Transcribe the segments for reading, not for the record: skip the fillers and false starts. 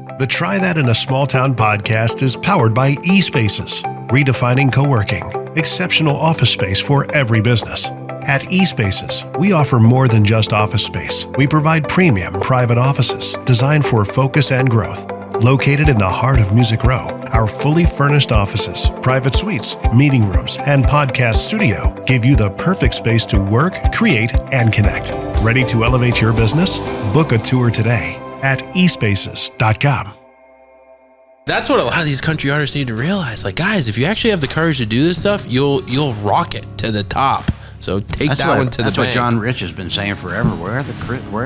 The Try That in a Small Town podcast is powered by eSpaces, redefining co-working, exceptional office space for every business. At eSpaces, we offer more than just office space. We provide premium private offices designed for focus and growth. Located in the heart of Music Row, our fully furnished offices, private suites, meeting rooms, and podcast studio give you the perfect space to work, create, and connect. Ready to elevate your business? Book a tour today at espaces.com. That's what a lot of these country artists need to realize. Like, guys, if you actually have the courage to do this stuff, you'll rock it to the top. So take that one to the bank. That's what John Rich has been saying forever. Where are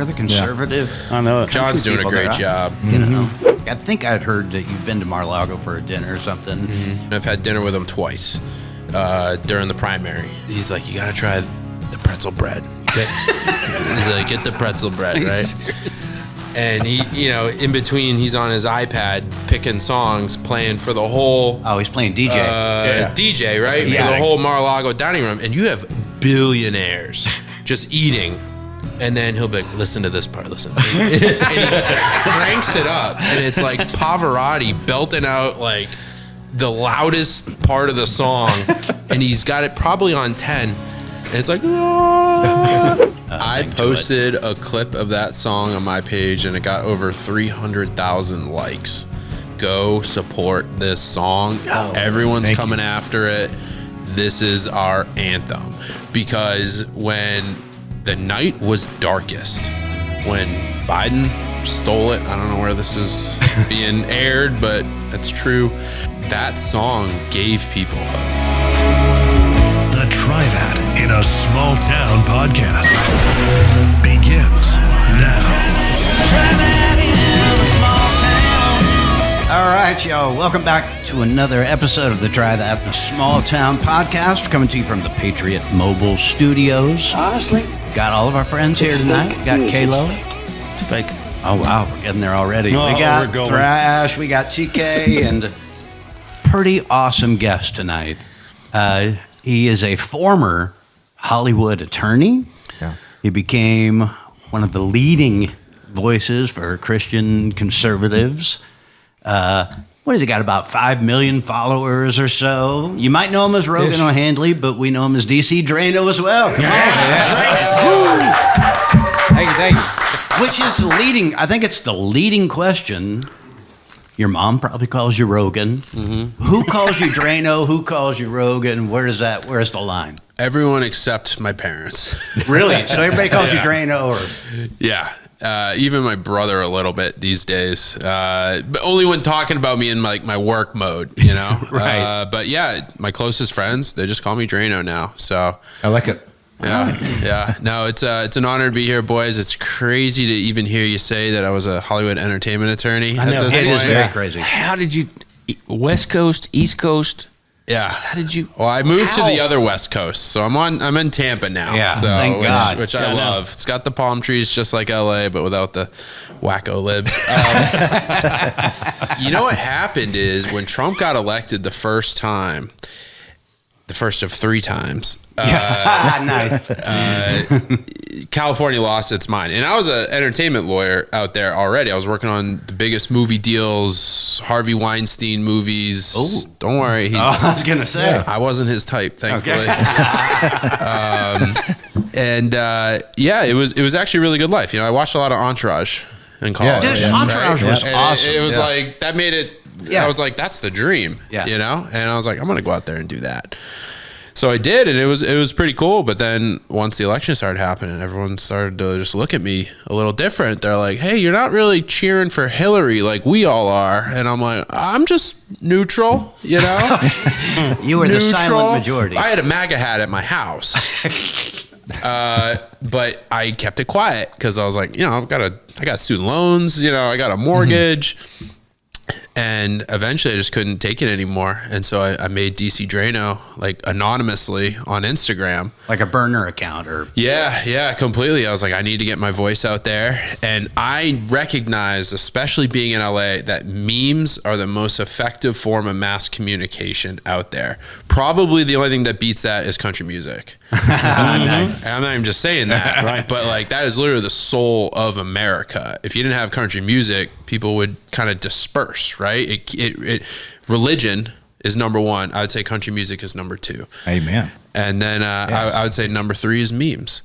the conservative? I know it. John's doing a great job. You know, I think I'd heard that you've been to Mar-a-Lago for a dinner or something. Mm-hmm. I've had dinner with him twice during the primary. He's like, you got to try the pretzel bread. He's like, get the pretzel bread, right? And he, you know, in between, he's on his iPad picking songs, playing for the whole. Oh, he's playing DJ. DJ, right? Yeah. For the whole Mar-a-Lago dining room, and you have billionaires just eating, and then he'll be like, "Listen to this part, listen." And he cranks it up, and it's like Pavarotti belting out like the loudest part of the song, and he's got it probably on 10, and it's like. I posted a clip of that song on my page and it got over 300,000 likes. Go support this song. Everyone's coming after it. This is our anthem. Because when the night was darkest, when Biden stole it, I don't know where this is being aired, but it's true. That song gave people hope. The Try That in a Small Town podcast begins now. All right, y'all. Welcome back to another episode of the Try That in a Small Town podcast, coming to you from the Patriot Mobile Studios. Honestly, got all of our friends here tonight. Got Kalo. It's fake. Oh wow, we're getting there already. No, we got we're going. Thrash. We got TK, and pretty awesome guest tonight. He is a former Hollywood attorney. Yeah. He became one of the leading voices for Christian conservatives. What has he got, about 5 million followers or so? You might know him as Rogan O'Handley, but we know him as DC Draino as well. Come on. Thank you. Which is the leading, I think it's the leading question. Your mom probably calls you Rogan. Mm-hmm. Who calls you Draino? Who calls you Rogan? Where's the line? Everyone except my parents. Really? So everybody calls you Draino? Or? Yeah. Even my brother a little bit these days. But only when talking about me in my work mode, you know? Right. But yeah, my closest friends, they just call me Draino now. So I like it. Yeah. No, it's an honor to be here, boys. It's crazy to even hear you say that I was a Hollywood entertainment attorney. I know, at this it is point. very crazy. How did you, West Coast, East Coast? Yeah. How did you? Well, I moved to the other West Coast, so I'm in Tampa now. Yeah, so, thank God. Which I love. It's got the palm trees just like LA, but without the wacko libs. You know what happened is when Trump got elected the first time, the first of 3 times. Nice. California lost its mind. And I was an entertainment lawyer out there already. I was working on the biggest movie deals, Harvey Weinstein movies. Oh. Don't worry. I was going to say. I wasn't his type, thankfully. Okay. It was actually a really good life. You know, I watched a lot of Entourage in college. Dude, Entourage was awesome. It was like, that made it, I was like, that's the dream, you know? And I was like, I'm going to go out there and do that. So I did, and it was pretty cool. But then once the election started happening, everyone started to just look at me a little different. They're like, hey, you're not really cheering for Hillary like we all are. And I'm like, I'm just neutral, you know? You were the silent majority. I had a MAGA hat at my house. But I kept it quiet because I was like, you know, I got student loans, you know, I got a mortgage. And eventually I just couldn't take it anymore. And so I made DC Draino like anonymously on Instagram. Like a burner account or? Yeah, completely. I was like, I need to get my voice out there. And I recognized, especially being in LA, that memes are the most effective form of mass communication out there. Probably the only thing that beats that is country music. Nice. I'm not even just saying that, right? But like that is literally the soul of America. If you didn't have country music, people would kind of disperse, right? Religion is number one. I would say country music is number two. Amen. And then I would say number three is memes.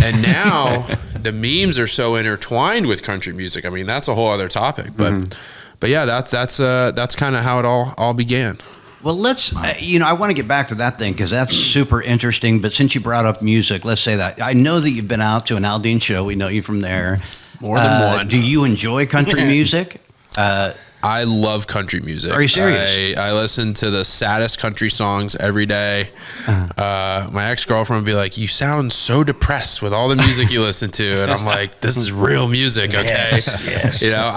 And now the memes are so intertwined with country music. I mean, that's a whole other topic. But yeah, that's kind of how it all began. Well, let's, I want to get back to that thing because that's super interesting. But since you brought up music, let's say that. I know that you've been out to an Aldine show. We know you from there. More than one. Do you enjoy country music? I love country music. Are you serious? I listen to the saddest country songs every day. My ex-girlfriend would be like, you sound so depressed with all the music you listen to. And I'm like, this is real music, okay? Yes. You know,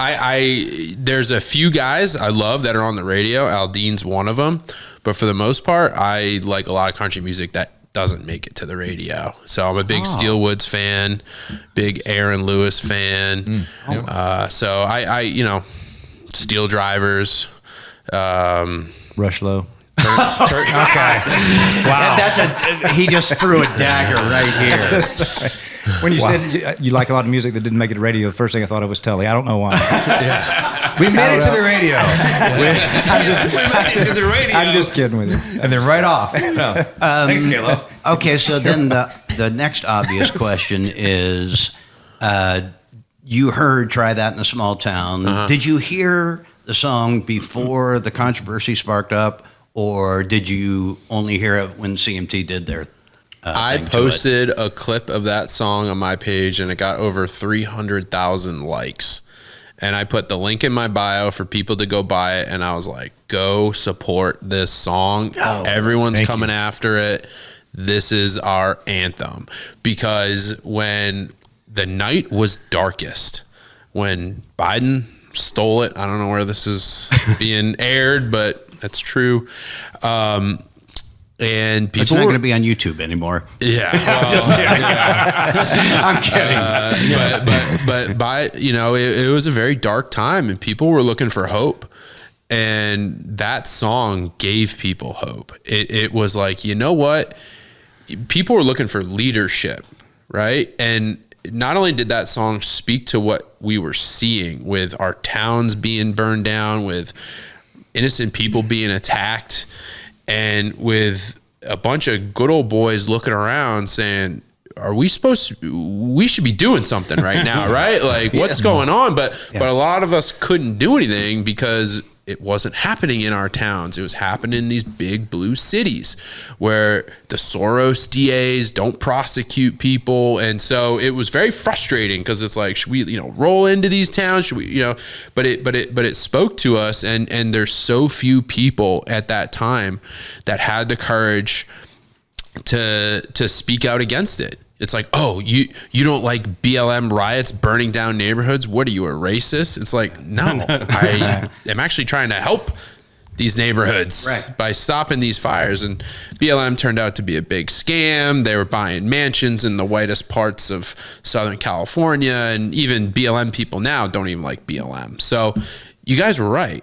there's a few guys I love that are on the radio. Aldine's one of them. But for the most part, I like a lot of country music that doesn't make it to the radio. So I'm a big Steel Woods fan, big Aaron Lewis fan. So I Steel Drivers, Rush Low. Okay. Wow. He just threw a dagger right here. When you said you like a lot of music that didn't make it to radio, the first thing I thought of was Telly. I don't know why. We made it to the radio. I'm just kidding with you. And then right off. No. Thanks, Caleb. Okay, so then the next obvious question is, you heard Try That in a Small Town. Did you hear the song before the controversy sparked up, or did you only hear it when CMT did their I posted a clip of that song on my page, and it got over 300,000 likes. And I put the link in my bio for people to go buy it, and I was like, go support this song. Everyone's coming after it. This is our anthem. Because when the night was darkest, when Biden stole it, I don't know where this is being aired, but that's true. And people it's not going to be on YouTube anymore. Yeah, I'm kidding. But it was a very dark time, and people were looking for hope. And that song gave people hope. It was like, you know what? People were looking for leadership, right? And not only did that song speak to what we were seeing with our towns being burned down, with innocent people being attacked, and with a bunch of good old boys looking around saying, we should be doing something right now, right? Like, what's going on? But a lot of us couldn't do anything because it wasn't happening in our towns. It was happening in these big blue cities where the Soros DAs don't prosecute people. And so it was very frustrating because it's like, should we, roll into these towns? Should we, but it spoke to us. And there's so few people at that time that had the courage to speak out against it. It's like, oh, you don't like BLM riots burning down neighborhoods? What are you, a racist? It's like, no, I am actually trying to help these neighborhoods by stopping these fires. And BLM turned out to be a big scam. They were buying mansions in the whitest parts of Southern California. And even BLM people now don't even like BLM. So you guys were right.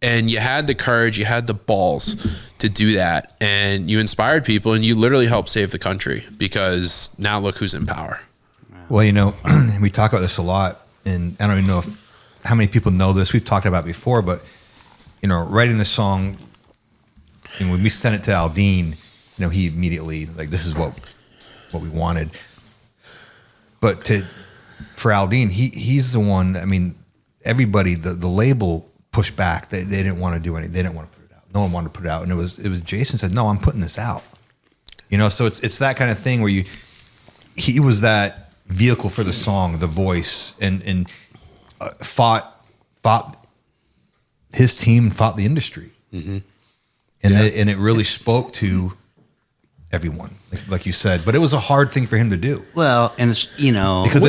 And you had the courage, you had the balls to do that, and you inspired people, and you literally helped save the country, because now look who's in power. Well, we talk about this a lot, and I don't even know how many people know this. We've talked about it before, but writing the song, and when we sent it to Aldine, he immediately this is what we wanted. But for Aldine, he's the one. I mean, everybody, the label pushed back. They didn't want to do anything. They didn't want to put it out. No one wanted to put it out. And it was Jason said, no, I'm putting this out. So it's that kind of thing where he was that vehicle for the song, the voice, and fought his team, fought the industry. Mm-hmm. And it really spoke to everyone, like you said, but it was a hard thing for him to do. Well, and it's, because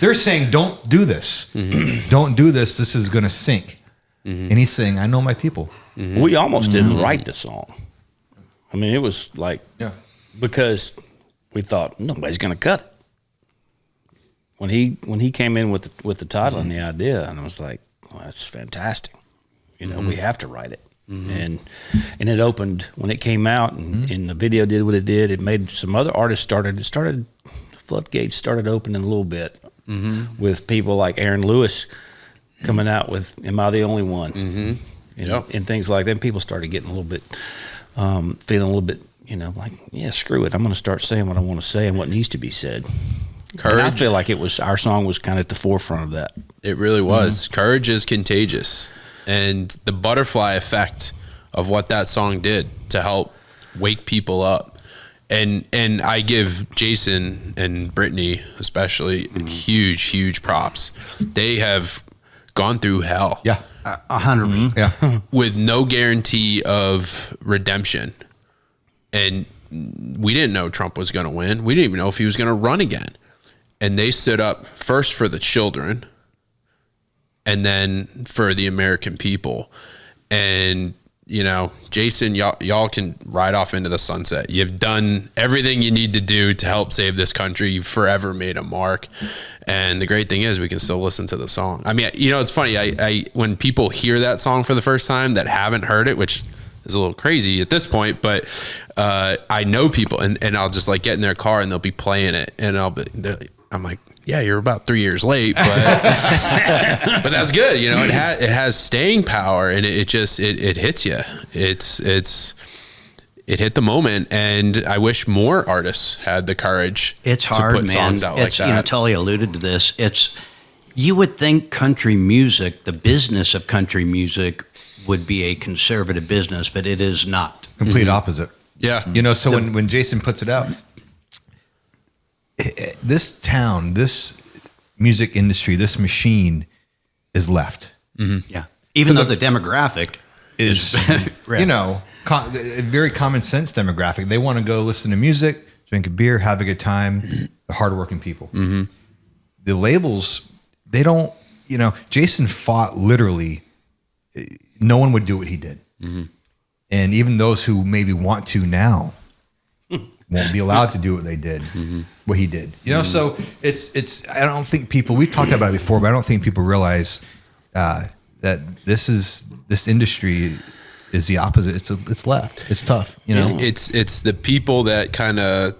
they're saying, don't do this. Mm-hmm. Don't do this. This is going to sink. and he's saying, "I know my people." We almost didn't write the song. I mean, it was like, because we thought nobody's going to cut it. When he came in with the title and the idea, and I was like, well, that's fantastic. You know, we have to write it. And it opened when it came out, and the video did what it did. It made some other artists the floodgates started opening a little bit with people like Aaron Lewis coming out with "Am I the Only One?" And things like that. People started getting a little bit, feeling a little bit, you know, like, yeah, screw it. I'm going to start saying what I want to say and what needs to be said. Courage. And I feel like our song was kind of at the forefront of that. It really was. Courage is contagious. And the butterfly effect of what that song did to help wake people up. And I give Jason and Brittany especially huge props. They have gone through hell. Yeah. 100%. Yeah. With no guarantee of redemption. And we didn't know Trump was going to win. We didn't even know if he was going to run again. And they stood up first for the children and then for the American people. And, you know, Jason, y'all can ride off into the sunset. You've done everything you need to do to help save this country. You've forever made a mark. And the great thing is we can still listen to the song. I mean, you know, it's funny. I when people hear that song for the first time that haven't heard it, which is a little crazy at this point, but I know people and I'll just like get in their car and they'll be playing it. And I'm like, yeah, you're about 3 years late, but but that's good. You know, it has staying power, and it hits you. It hit the moment, and I wish more artists had the courage. It's hard, to put songs out like that. You know, Tully alluded to this. You would think country music, the business of country music, would be a conservative business, but it is not. Complete opposite. Yeah. You know, so when Jason puts it out, this town, this music industry, this machine is left. Yeah. Even though the demographic is, you know, a very common sense demographic. They want to go listen to music, drink a beer, have a good time. The hardworking people. The labels, they don't, you know, Jason fought literally. No one would do what he did. And even those who maybe want to now won't be allowed to do what they did, what he did. You know, so it's. I don't think people. We've talked about it before, but I don't think people realize that this industry is the opposite. It's left. It's tough. You know, it's the people that kind of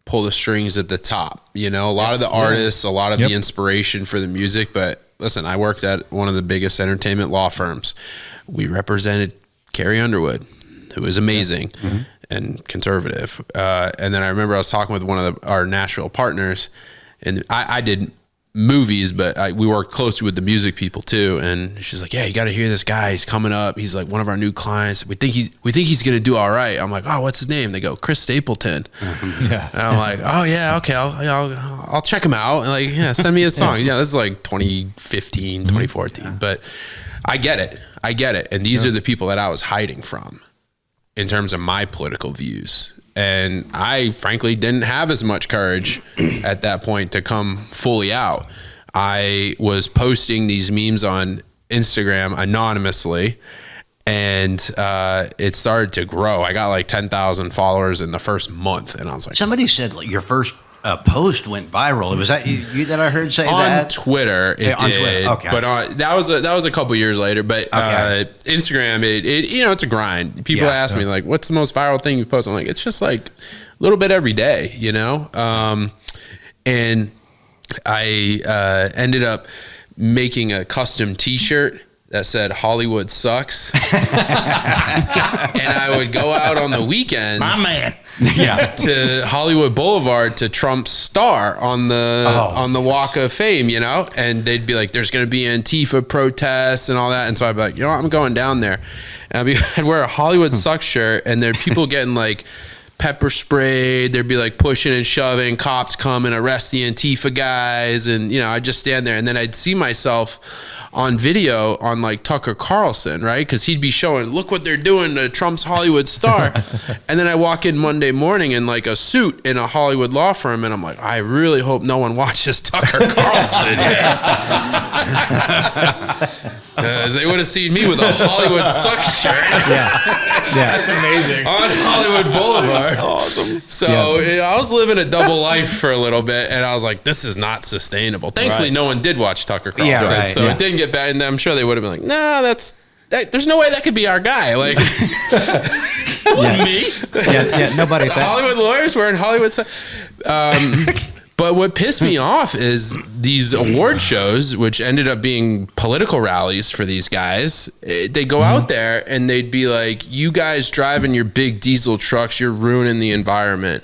pull the strings at the top. You know, a lot of the artists, a lot of the inspiration for the music. But listen, I worked at one of the biggest entertainment law firms. We represented Carrie Underwood, who was amazing. And conservative. And then I remember I was talking with one of our Nashville partners, and I did movies, but we worked closely with the music people too. And she's like, yeah, you got to hear this guy. He's coming up. He's like one of our new clients. We think he's going to do all right. I'm like, oh, what's his name? They go, Chris Stapleton. And I'm like, oh yeah, okay. I'll check him out. And like, yeah, send me a song. Yeah, this is like 2015, 2014, but I get it. And these are the people that I was hiding from in terms of my political views. And I frankly didn't have as much courage at that point to come fully out. I was posting these memes on Instagram anonymously, and it started to grow. I got like 10,000 followers in the first month, and I was like, somebody said like your first post went viral. Was that you that I heard say that? On Twitter, it did. On Twitter. Okay. But that was a couple years later. But Instagram, it you know, it's a grind. People ask me like, "What's the most viral thing you post?" I'm like, "It's just like a little bit every day," you know. And I ended up making a custom T-shirt that said Hollywood sucks. And I would go out on the weekends, my man, to Hollywood Boulevard to Trump's star on the Walk of Fame, you know, and they'd be like, there's going to be Antifa protests and all that. And so I'd be like, you know what, I'm going down there. And I'd wear a Hollywood sucks shirt, and there'd people getting like pepper sprayed. There'd be like pushing and shoving, cops come and arrest the Antifa guys. And, you know, I'd just stand there, and then I'd see myself on video on like Tucker Carlson, right? Because he'd be showing, look what they're doing to Trump's Hollywood star. And then I walk in Monday morning in like a suit in a Hollywood law firm, and I'm like, I really hope no one watches Tucker Carlson. because they would have seen me with a Hollywood suck shirt. That's amazing. On Hollywood Boulevard. That's awesome. So I was living a double life for a little bit, and I was like, this is not sustainable. Thankfully, no one did watch Tucker Carlson, so it didn't get bad. And I'm sure they would have been like, nah, there's no way that could be our guy. Like, me? Nobody. Hollywood lawyers wearing Hollywood stuff. But what pissed me off is these award shows, which ended up being political rallies for these guys. They go out there and they'd be like, you guys driving your big diesel trucks, you're ruining the environment.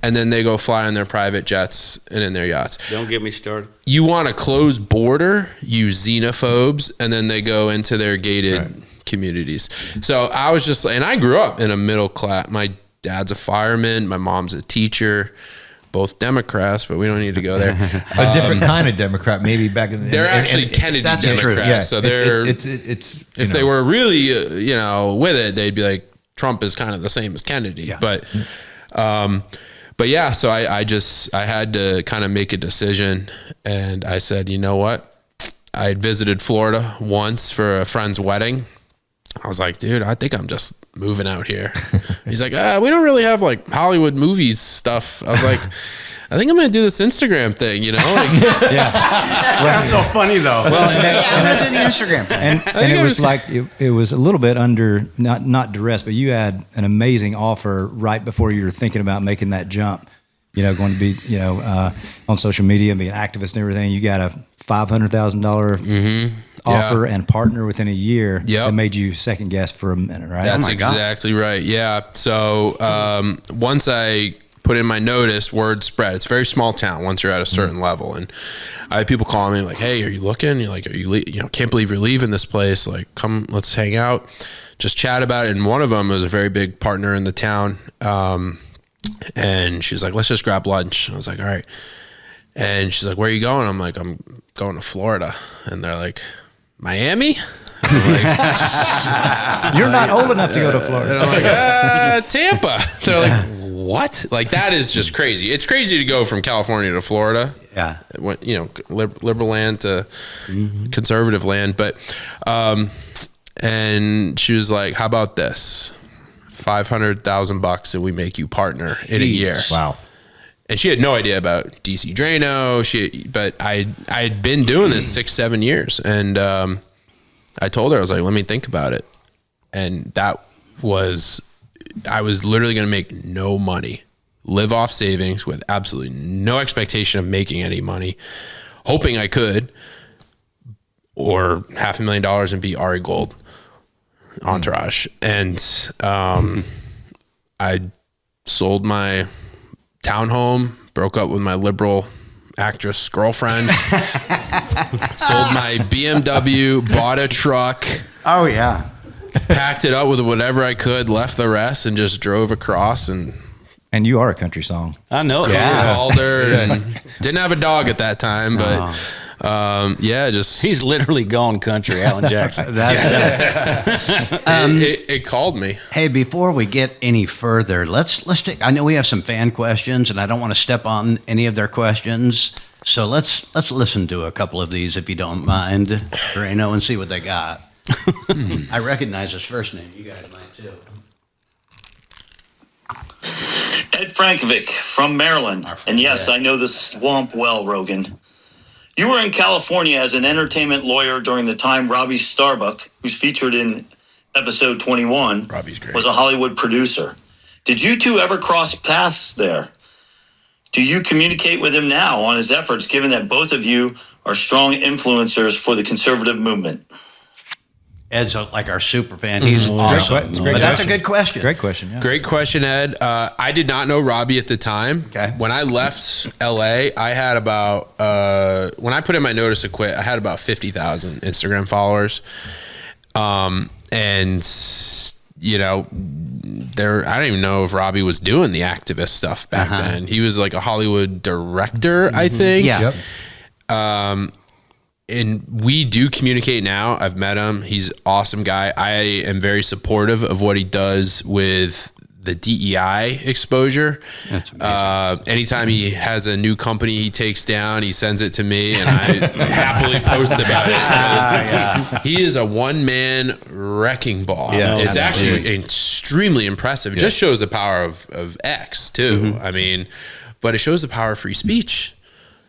And then they go fly on their private jets and in their yachts. Don't get me started. You want a closed border, you xenophobes, and then they go into their gated communities. So I was just, and I grew up in a middle class. My dad's a fireman, my mom's a teacher. Both Democrats, but we don't need to go there. A different kind of Democrat, maybe back in the. They're actually Kennedy Democrats, Yeah. so they're. It's if they were really, with it, they'd be like, Trump is kind of the same as Kennedy, Yeah. but yeah. So I had to kind of make a decision, and I said, you know what? I had visited Florida once for a friend's wedding. I was like, dude, I think I'm just moving out here. He's like, we don't really have like Hollywood movies stuff. I was like, I think I'm going to do this Instagram thing, Like, That sounds so funny though. Well, and that's the Instagram thing. And it was like it was a little bit under not duress, but you had an amazing offer right before you were thinking about making that jump. Going to be on social media, be an activist and everything. You got a $500,000 offer and partner within a year that made you second guess for a minute, right? That's exactly right. Yeah. So once I put in my notice, word spread. It's a very small town once you're at a certain level. And I had people calling me like, hey, are you looking? You're like, can't believe you're leaving this place. Like, come, let's hang out, just chat about it. And one of them was a very big partner in the town. And she's like, let's just grab lunch. I was like, all right. And she's like, where are you going? I'm like, I'm going to Florida. And they're like, Miami? I'm You're not old enough to go to Florida. And I'm like, Tampa. They're like, what? Like, that is just crazy. It's crazy to go from California to Florida. Yeah. Liberal land to conservative land. But, and she was like, how about this? $500,000 and we make you partner in a year. Wow. And she had no idea about DC Draino. But I'd been doing this 6-7 years. And I told her, I was like, let me think about it. And I was literally going to make no money, live off savings with absolutely no expectation of making any money, hoping I could, or $500,000 and be Ari Gold. Entourage. And I sold my townhome, broke up with my liberal actress girlfriend, sold my BMW, bought a truck. Oh yeah. Packed it up with whatever I could, left the rest, and just drove across. And you are a country song. I know. called her and didn't have a dog at that time, but just he's literally gone country, Alan Jackson. it called me. Hey, before we get any further, let's take. I know we have some fan questions, and I don't want to step on any of their questions. So let's listen to a couple of these, if you don't mind, Draino, and see what they got. I recognize his first name. You guys might too. Ed Frankovic from Maryland. And yes, I know the swamp well, Rogan. You were in California as an entertainment lawyer during the time Robbie Starbuck, who's featured in episode 21, was a Hollywood producer. Did you two ever cross paths there? Do you communicate with him now on his efforts, given that both of you are strong influencers for the conservative movement? Ed's like our super fan. He's awesome. But that's a good question. Great question. Yeah. Great question, Ed. I did not know Robbie at the time. Okay. When I left LA, I had about, when I put in my notice to quit, I had about 50,000 Instagram followers. And, I don't even know if Robbie was doing the activist stuff back then. He was like a Hollywood director, I think. Yeah. Yep. And we do communicate now. I've met him. He's an awesome guy. I am very supportive of what he does with the DEI exposure. That's amazing. Anytime he has a new company he takes down, he sends it to me, and I happily post about it. he is a one-man wrecking ball. Yeah, it's actually it extremely impressive. It just shows the power of X too. I mean, but it shows the power of free speech.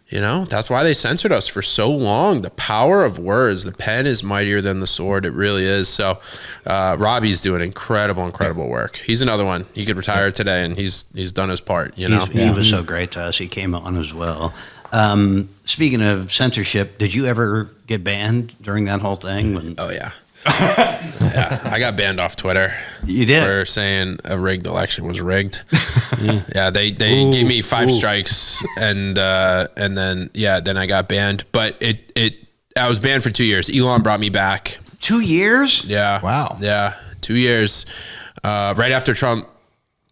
You know, that's why they censored us for so long. The power of words. The pen is mightier than the sword. It really is. So Robbie's doing incredible work. He's another one. He could retire today, and he's done his part, you know? He was so great to us. He came on as well. Speaking of censorship, did you ever get banned during that whole thing? Oh, yeah. Yeah, I got banned off Twitter. You did? For saying a rigged election was rigged. Yeah, they gave me 5 strikes, and then I got banned. But I was banned for 2 years. Elon brought me back. 2 years? Yeah. Wow. Yeah, 2 years. Right after Trump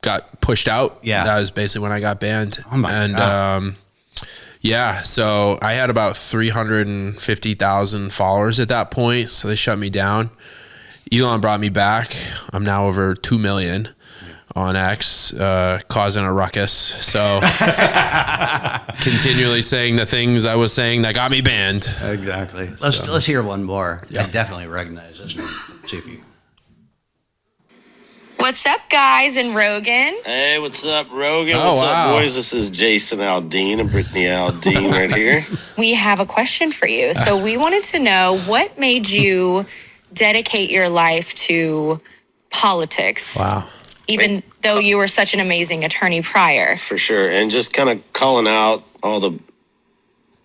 got pushed out. Yeah. That was basically when I got banned. Oh my God. Yeah, so I had about 350,000 followers at that point, so they shut me down. Elon brought me back. I'm now over 2 million on X, causing a ruckus. So continually saying the things I was saying that got me banned. Exactly. Let's hear one more. I definitely recognize this name. See if you... What's up, guys, and Rogan? Hey, what's up, Rogan? Oh, What's wow. up, boys? This is Jason Aldean and Brittany Aldean right here. We have a question for you. So we wanted to know what made you dedicate your life to politics. Wow. Even though you were such an amazing attorney prior. For sure. And just kind of calling out all the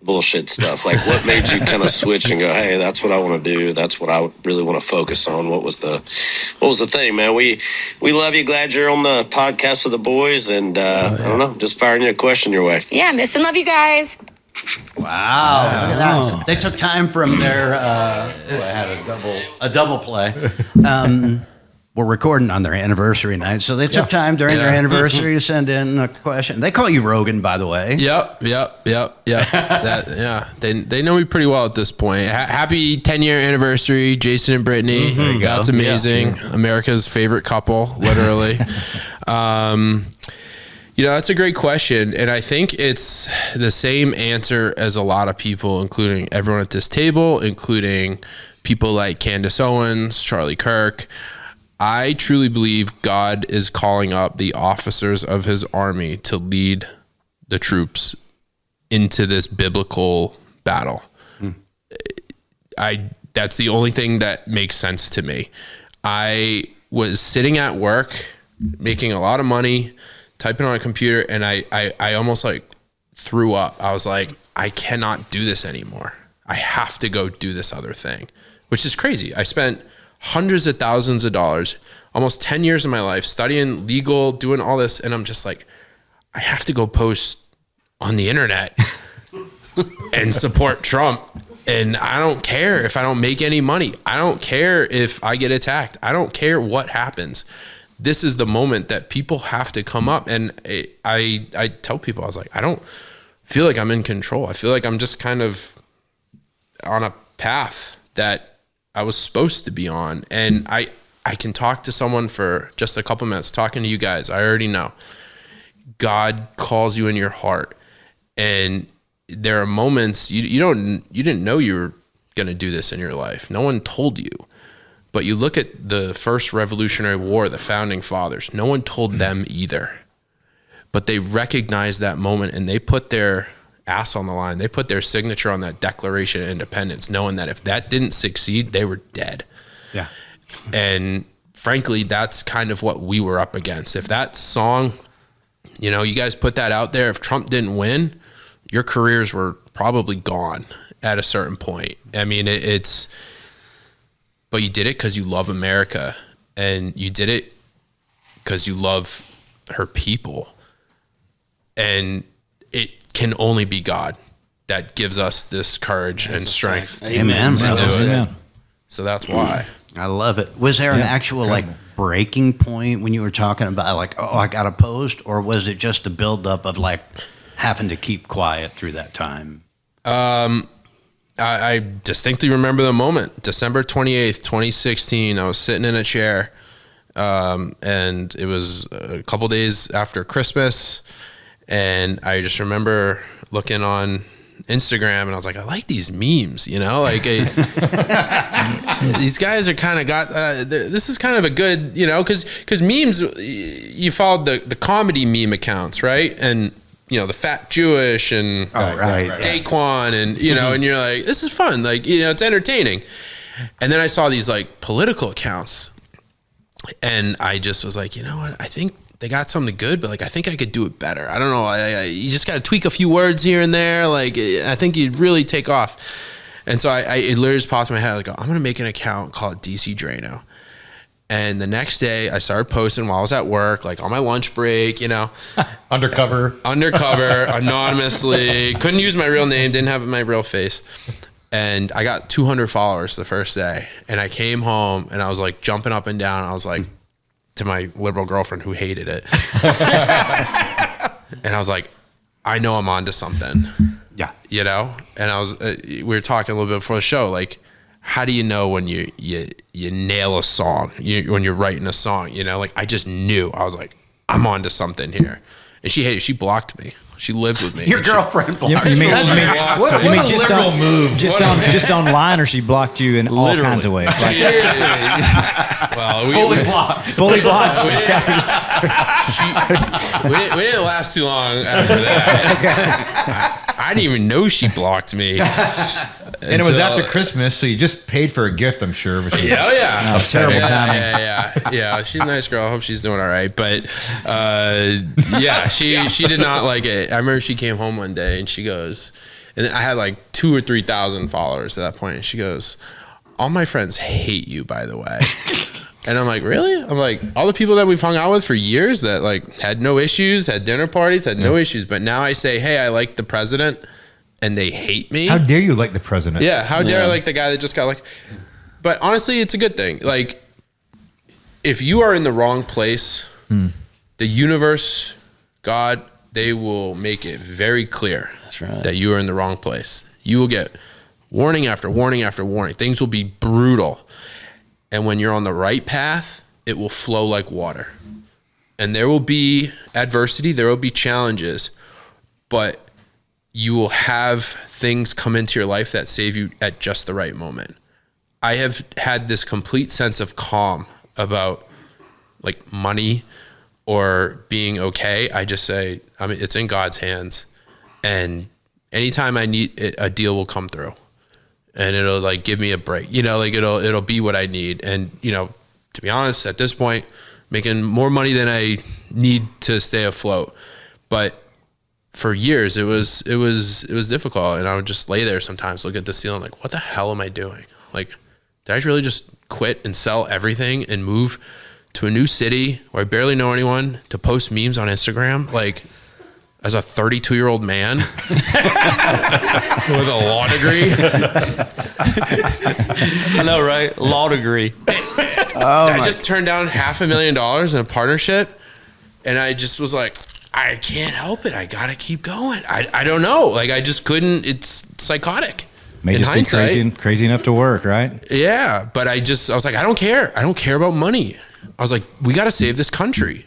bullshit stuff. Like, what made you kind of switch and go, hey, that's what I want to do. That's what I really want to focus on. What was the thing, man? We love you. Glad you're on the podcast with the boys. And I don't know, just firing you a question your way. Yeah, miss and love you guys. Wow. Look at that. They took time from their, I had a double play. We're recording on their anniversary night, so they took time during their anniversary to send in a question. They call you Rogan, by the way. Yep. They know me pretty well at this point. Happy 10-year anniversary, Jason and Brittany. That's amazing. Yeah, America's favorite couple, literally. That's a great question, and I think it's the same answer as a lot of people, including everyone at this table, including people like Candace Owens, Charlie Kirk. I truly believe God is calling up the officers of his army to lead the troops into this biblical battle. That's the only thing that makes sense to me. I was sitting at work, making a lot of money, typing on a computer, and I almost like threw up. I was like, I cannot do this anymore. I have to go do this other thing, which is crazy. I spent hundreds of thousands of dollars, almost 10 years of my life studying legal, doing all this. And I'm just like, I have to go post on the internet and support Trump. And I don't care if I don't make any money. I don't care if I get attacked. I don't care what happens. This is the moment that people have to come up. And I tell people, I was like, I don't feel like I'm in control. I feel like I'm just kind of on a path that I was supposed to be on. And I can talk to someone for just a couple minutes, talking to you guys. I already know God calls you in your heart, and there are moments you didn't know you were going to do this in your life. No one told you, but you look at the first Revolutionary War, the founding fathers, no one told them either, but they recognized that moment and they put their ass on the line. They put their signature on that Declaration of Independence, knowing that if that didn't succeed, they were dead. Yeah. And frankly, that's kind of what we were up against. If that song, you guys put that out there, if Trump didn't win, your careers were probably gone at a certain point. I mean, but you did it because you love America, and you did it because you love her people. And it can only be God that gives us this courage and strength. Amen. To do it. Amen. So that's why. I love it. Was there an actual breaking point when you were talking about I got to post, or was it just a buildup of having to keep quiet through that time? I distinctly remember the moment, December 28th, 2016. I was sitting in a chair, and it was a couple days after Christmas. And I just remember looking on Instagram, and I was like, I like these memes, you know, like these guys are kind of got, this is kind of a good, you know, cause memes, you followed the comedy meme accounts, right? And, you know, the Fat Jewish and Daquan and, you know, and you're like, this is fun. Like, you know, it's entertaining. And then I saw these like political accounts, and I just was like, you know what? I think they got something good, but like, I think I could do it better. I don't know. You just got to tweak a few words here and there. Like, I think you'd really take off. And so it literally just popped in my head. I was like, I'm going to make an account called DC Draino. And the next day I started posting while I was at work, like on my lunch break, you know, Undercover, anonymously, couldn't use my real name, didn't have my real face. And I got 200 followers the first day. And I came home and I was like jumping up and down. I was like, to my liberal girlfriend who hated it. And I was like, I know I'm onto something. Yeah. You know? And I was, we were talking a little bit before the show, like, how do you know when you nail a song, when you're writing a song, you know? Like, I just knew. I was like, I'm onto something here. And she hated it. She blocked me. She lived with me. Your girlfriend blocked You mean just online, or she blocked you in all kinds of ways? Like, seriously. Well, fully blocked. Fully blocked. We didn't last too long after that. I didn't even know she blocked me. And it was after Christmas, so you just paid for a gift, I'm sure. But Yeah. Terrible timing. Yeah. She's a nice girl. I hope she's doing all right. But yeah, she did not like it. I remember she came home one day and she goes, and I had like 2,000 or 3,000 followers at that point. And she goes, all my friends hate you, by the way. And I'm like, really? I'm like, all the people that we've hung out with for years that like had no issues, had dinner parties, had no issues. But now I say, hey, I like the president, and they hate me. How dare you like the president? Yeah, how dare I like the guy that just got like. But honestly, it's a good thing. Like, if you are in the wrong place, the universe, God, they will make it very clear that you are in the wrong place. You will get warning after warning after warning. Things will be brutal. And when you're on the right path, it will flow like water. And there will be adversity, there will be challenges, but you will have things come into your life that save you at just the right moment. I have had this complete sense of calm about like money or being okay. I just say, I mean, it's in God's hands. And anytime I need it, a deal will come through. And it'll like give me a break, you know, like it'll be what I need. And, you know, to be honest, at this point, making more money than I need to stay afloat. But for years it was difficult. And I would just lay there sometimes, look at the ceiling, like, what the hell am I doing? Like, did I really just quit and sell everything and move to a new city where I barely know anyone to post memes on Instagram? Like, as a 32-year-old man with a law degree. I know, right? Law degree. I just turned down $500,000 in a partnership, and I just was like, I can't help it. I gotta keep going. I don't know. Like, I just couldn't. It's psychotic. May just be crazy enough to work, right? Yeah, but I was like, I don't care. I don't care about money. I was like, we got to save this country.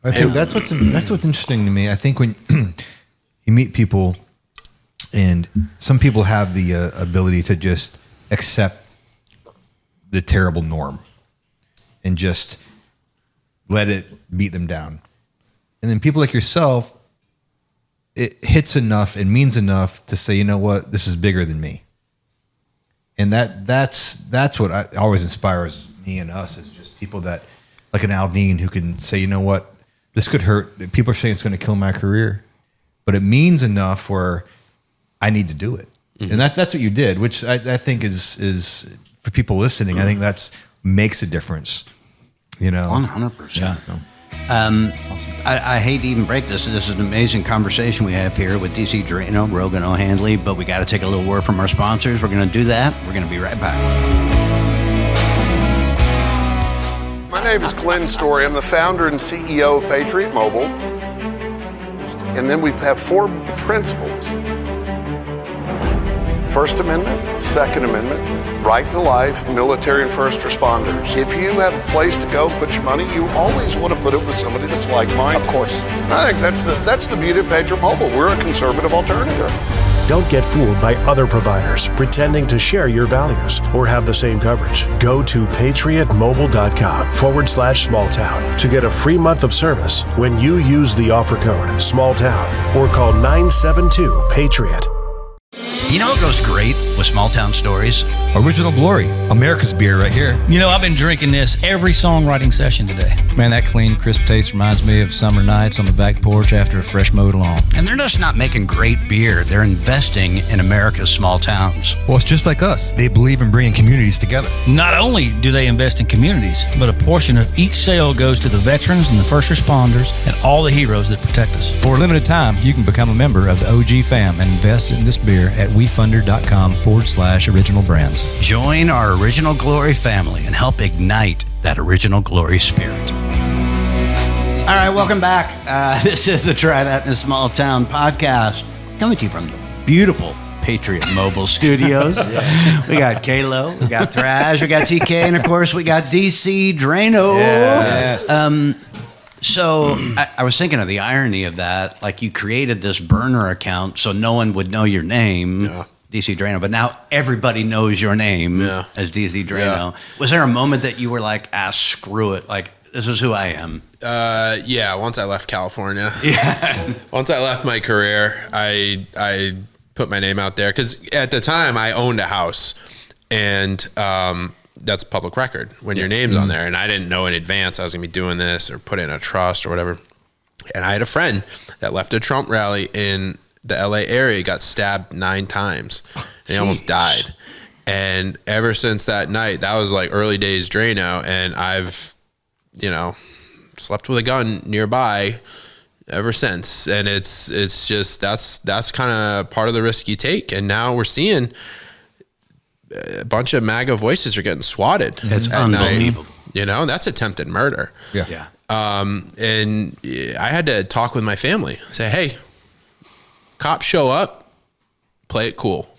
I think that's what's interesting to me. I think when you meet people, and some people have the ability to just accept the terrible norm and just let it beat them down. And then people like yourself, it hits enough and means enough to say, you know what, this is bigger than me. And that's what always inspires me and us, is just people that, like an Aldine, who can say, you know what, this could hurt. People are saying it's going to kill my career, but it means enough where I need to do it. Mm-hmm. And that's what you did, which I think is for people listening. I think that's makes a difference. You know, 100%. Yeah. Awesome. I hate to even break this. This is an amazing conversation we have here with DC Draino, Rogan O'Handley, but we got to take a little word from our sponsors. We're going to do that. We're going to be right back. My name is Glenn Story. I'm the founder and CEO of Patriot Mobile. And then we have 4 principles. First Amendment, Second Amendment, right to life, military and first responders. If you have a place to go put your money, you always want to put it with somebody that's like-minded. Of course. I think that's the beauty of Patriot Mobile. We're a conservative alternative. Don't get fooled by other providers pretending to share your values or have the same coverage. Go to patriotmobile.com/smalltown to get a free month of service when you use the offer code SMALLTOWN or call 972-PATRIOT. You know what goes great with small town stories? Original Glory, America's beer right here. You know, I've been drinking this every songwriting session today. Man, that clean, crisp taste reminds me of summer nights on the back porch after a fresh mowed lawn. And they're just not making great beer. They're investing in America's small towns. Well, it's just like us. They believe in bringing communities together. Not only do they invest in communities, but a portion of each sale goes to the veterans and the first responders and all the heroes that protect us. For a limited time, you can become a member of the OG fam and invest in this beer at wefunder.com/original brands. Join our Original Glory family and help ignite that Original Glory spirit. All right, welcome back. This is the Try That in a Small Town podcast, coming to you from the beautiful Patriot Mobile Studios. We got Kalo, we got Thrash, we got TK, and of course we got DC Draino. Yes. So I was thinking of the irony of that. Like, you created this burner account so no one would know your name, DC Draino, but now everybody knows your name as DC Draino. Was there a moment that you were like, screw it, like, this is who I am? Yeah, once I left California. Once I left my career, I put my name out there because at the time I owned a house, and that's public record when your name's on there. And I didn't know in advance I was going to be doing this or put in a trust or whatever. And I had a friend that left a Trump rally in the LA area, got stabbed 9 times, and he almost died. And ever since that night, that was like early days Drano, and I've, slept with a gun nearby ever since. And it's just, that's kind of part of the risk you take. And now we're seeing a bunch of MAGA voices are getting swatted. It's unbelievable. Night. That's attempted murder. Yeah. And I had to talk with my family, say, hey, cops show up, play it cool.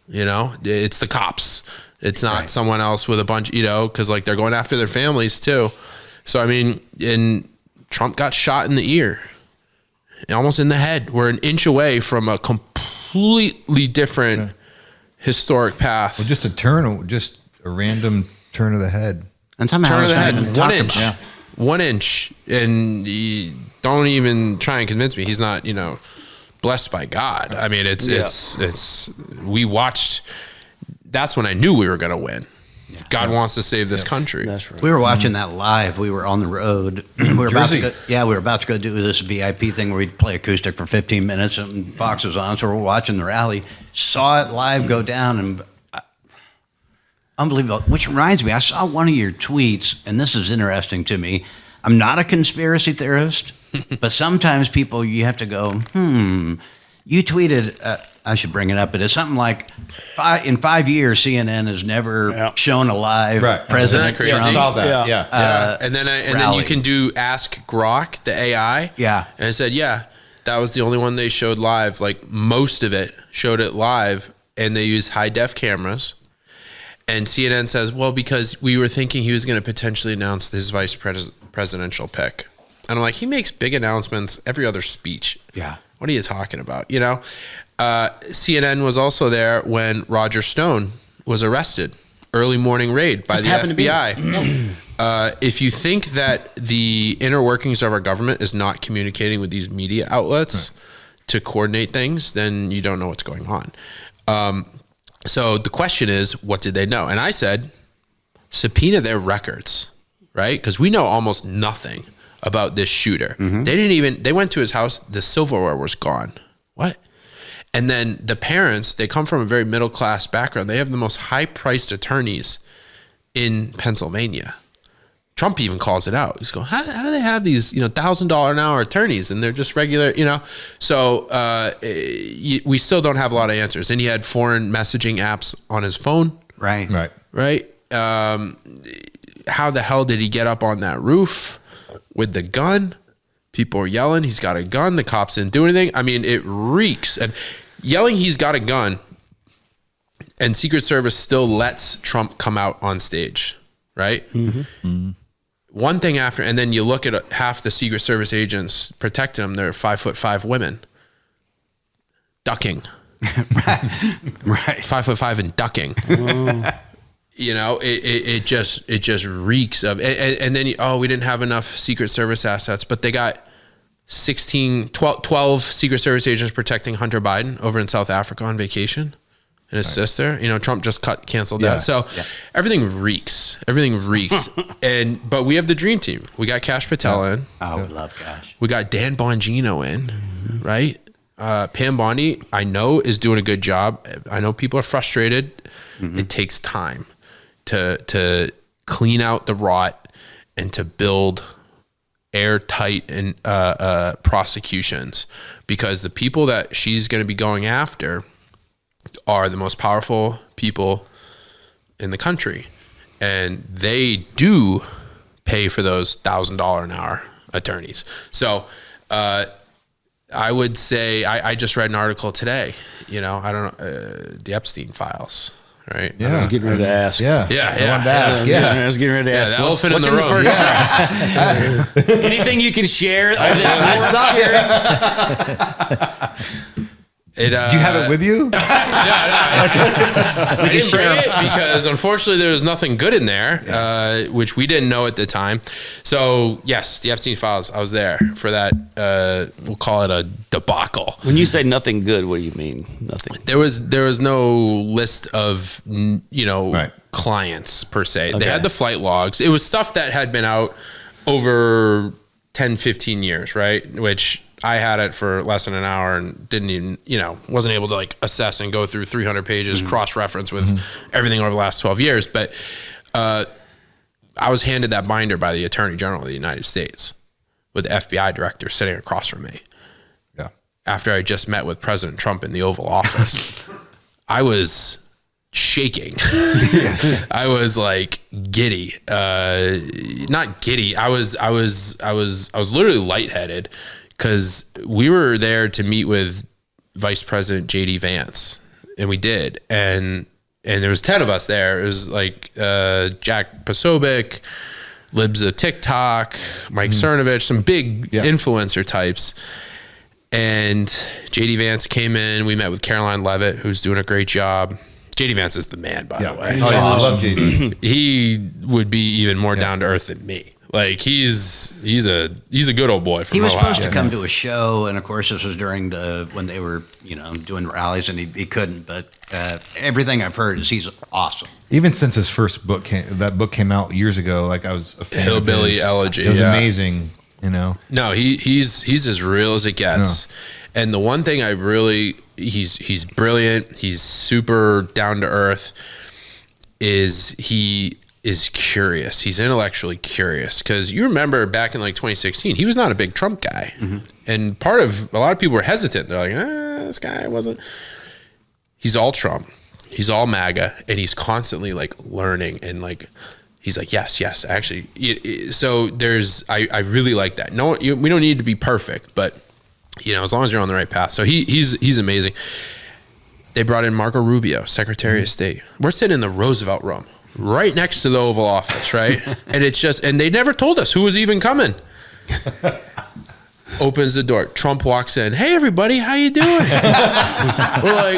It's the cops. It's not someone else with a bunch, because like they're going after their families too. So, I mean, and Trump got shot in the ear, almost in the head. We're an inch away from a completely different historic path. Well, just a random turn of the head. And somehow turn of the head, 1 inch. Yeah. 1 inch. And don't even try and convince me he's not, blessed by God. I mean, we watched, that's when I knew we were going to win. God wants to save this country. That's right. We were watching that live. We were on the road. We were about to go do this VIP thing where we'd play acoustic for 15 minutes, and Fox was on, so we're watching the rally. Saw it live go down, and unbelievable. Which reminds me, I saw one of your tweets, and this is interesting to me. I'm not a conspiracy theorist, but sometimes people, you have to go, You tweeted, I should bring it up, but it's something like, in 5 years, CNN has never shown a live President Trump. I saw that. And then you can do Ask Grok, the AI. Yeah. And it said, that was the only one they showed live. Like, most of it showed it live, and they used high def cameras. And CNN says, well, because we were thinking he was going to potentially announce his presidential pick. And I'm like, he makes big announcements every other speech. Yeah. What are you talking about? CNN was also there when Roger Stone was arrested. Early morning raid by the FBI. If you think that the inner workings of our government is not communicating with these media outlets to coordinate things, then you don't know what's going on. So the question is, what did they know? And I said, subpoena their records, right? Because we know almost nothing about this shooter. They went to his house, the silverware was gone. What? And then the parents, they come from a very middle-class background. They have the most high-priced attorneys in Pennsylvania. Trump even calls it out. He's going, how do they have these, $1,000 an hour attorneys, and they're just regular, So we still don't have a lot of answers. And he had foreign messaging apps on his phone. Right. How the hell did he get up on that roof with the gun? People are yelling, he's got a gun. The cops didn't do anything. I mean, it reeks. And yelling he's got a gun, and Secret Service still lets Trump come out on stage, right? One thing after, and then you look at half the Secret Service agents protecting him, they're 5'5" women. Ducking. Right. 5'5" and ducking. You know, it just reeks of, and then, we didn't have enough Secret Service assets, but they got 12 Secret Service agents protecting Hunter Biden over in South Africa on vacation. And his sister, you know, Trump just canceled that. So everything reeks. But we have the dream team. We got Kash Patel in. Oh, we love Kash. We got Dan Bongino in, right? Pam Bondi, I know, is doing a good job. I know people are frustrated. It takes time to clean out the rot and to build airtight and prosecutions, because the people that she's going to be going after are the most powerful people in the country, and they do pay for those $1,000 an hour attorneys. So I would say, I just read an article today, you know, I don't know, the Epstein files, right? I was getting ready to ask. I wanted to ask. I was getting ready to ask. The elephant in the room. First anything you can share? Do you have it with you? I didn't bring it because unfortunately there was nothing good in there, which we didn't know at the time. So yes, the Epstein files, I was there for that. We'll call it a debacle. When you say nothing good, what do you mean? Nothing. There was no list of, clients per se. Okay. They had the flight logs. It was stuff that had been out over 10, 15 years, right? Which I had it for less than an hour and didn't even, wasn't able to like assess and go through 300 pages, cross-reference with everything over the last 12 years. But I was handed that binder by the Attorney General of the United States with the FBI director sitting across from me. Yeah. After I just met with President Trump in the Oval Office, I was shaking. I was like giddy, not giddy. I was literally lightheaded, because we were there to meet with Vice President J.D. Vance, and we did. And there was 10 of us there. It was like Jack Posobiec, Libs of TikTok, Mike Cernovich, some big influencer types. And J.D. Vance came in. We met with Caroline Leavitt, who's doing a great job. J.D. Vance is the man, by the way. Oh, yeah, I love J.D. He would be even more down to earth than me. Like he's a good old boy from He was Ohio. supposed to come to a show, and of course this was during when they were doing rallies, and he couldn't. But everything I've heard is he's awesome. Even since his first book came out years ago, like I was a fan Hillbilly of his. Elegy. It was amazing, No, he's as real as it gets. No. And the one thing I really he's brilliant. He's super down to earth. He is curious. He's intellectually curious, because you remember back in like 2016, he was not a big Trump guy. And a lot of people were hesitant. They're like, this guy wasn't. He's all Trump. He's all MAGA, and he's constantly like learning, and like, he's like, yes, actually. So I really like that. No, we don't need to be perfect, but as long as you're on the right path. So he's amazing. They brought in Marco Rubio, Secretary of State. We're sitting in the Roosevelt Room, right next to the Oval Office, right? And they never told us who was even coming. Opens the door. Trump walks in. Hey, everybody, how you doing? We're like,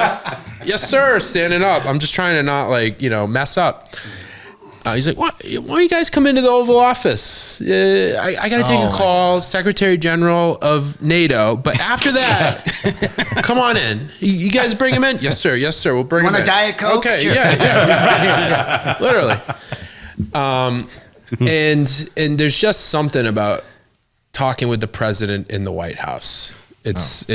yes, sir, standing up. I'm just trying to not mess up. He's like, why don't you guys come into the Oval Office? I got to take a call, Secretary General of NATO. But after that, come on in. You guys bring him in? Yes, sir. We'll bring him in. Want a Diet Coke? Okay, Sure. yeah. Literally. And there's just something about talking with the president in the White House. It's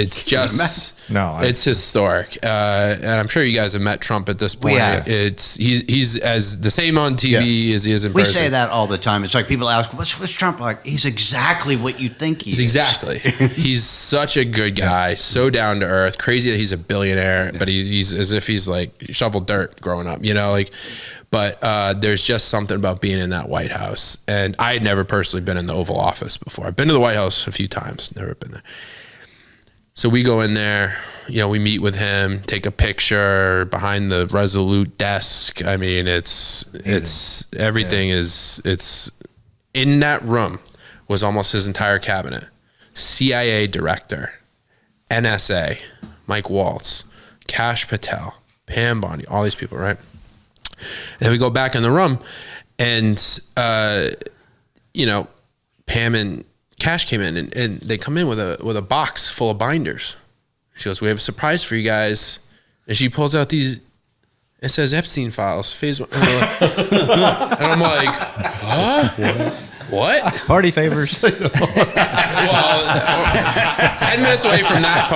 historic, and I'm sure you guys have met Trump at this point. He's as the same on TV as he is in person. We say that all the time. It's like people ask, "What's Trump like?" He's exactly what you think he is. Exactly. He's such a good guy, so down to earth. Crazy that he's a billionaire, but he's as if he's like shoveled dirt growing up. But there's just something about being in that White House, and I had never personally been in the Oval Office before. I've been to the White House a few times, never been there. So we go in there, we meet with him, take a picture behind the Resolute desk. I mean, it's everything it's in that room was almost his entire cabinet. CIA director, NSA, Mike Waltz, Kash Patel, Pam Bondi, all these people, right? And we go back in the room, and Pam and Kash came in, and they come in with a box full of binders. She goes, "We have a surprise for you guys," and she pulls out these. It says Epstein files, phase 1. And I'm like, huh? What? Party favors. Well, 10 minutes away from that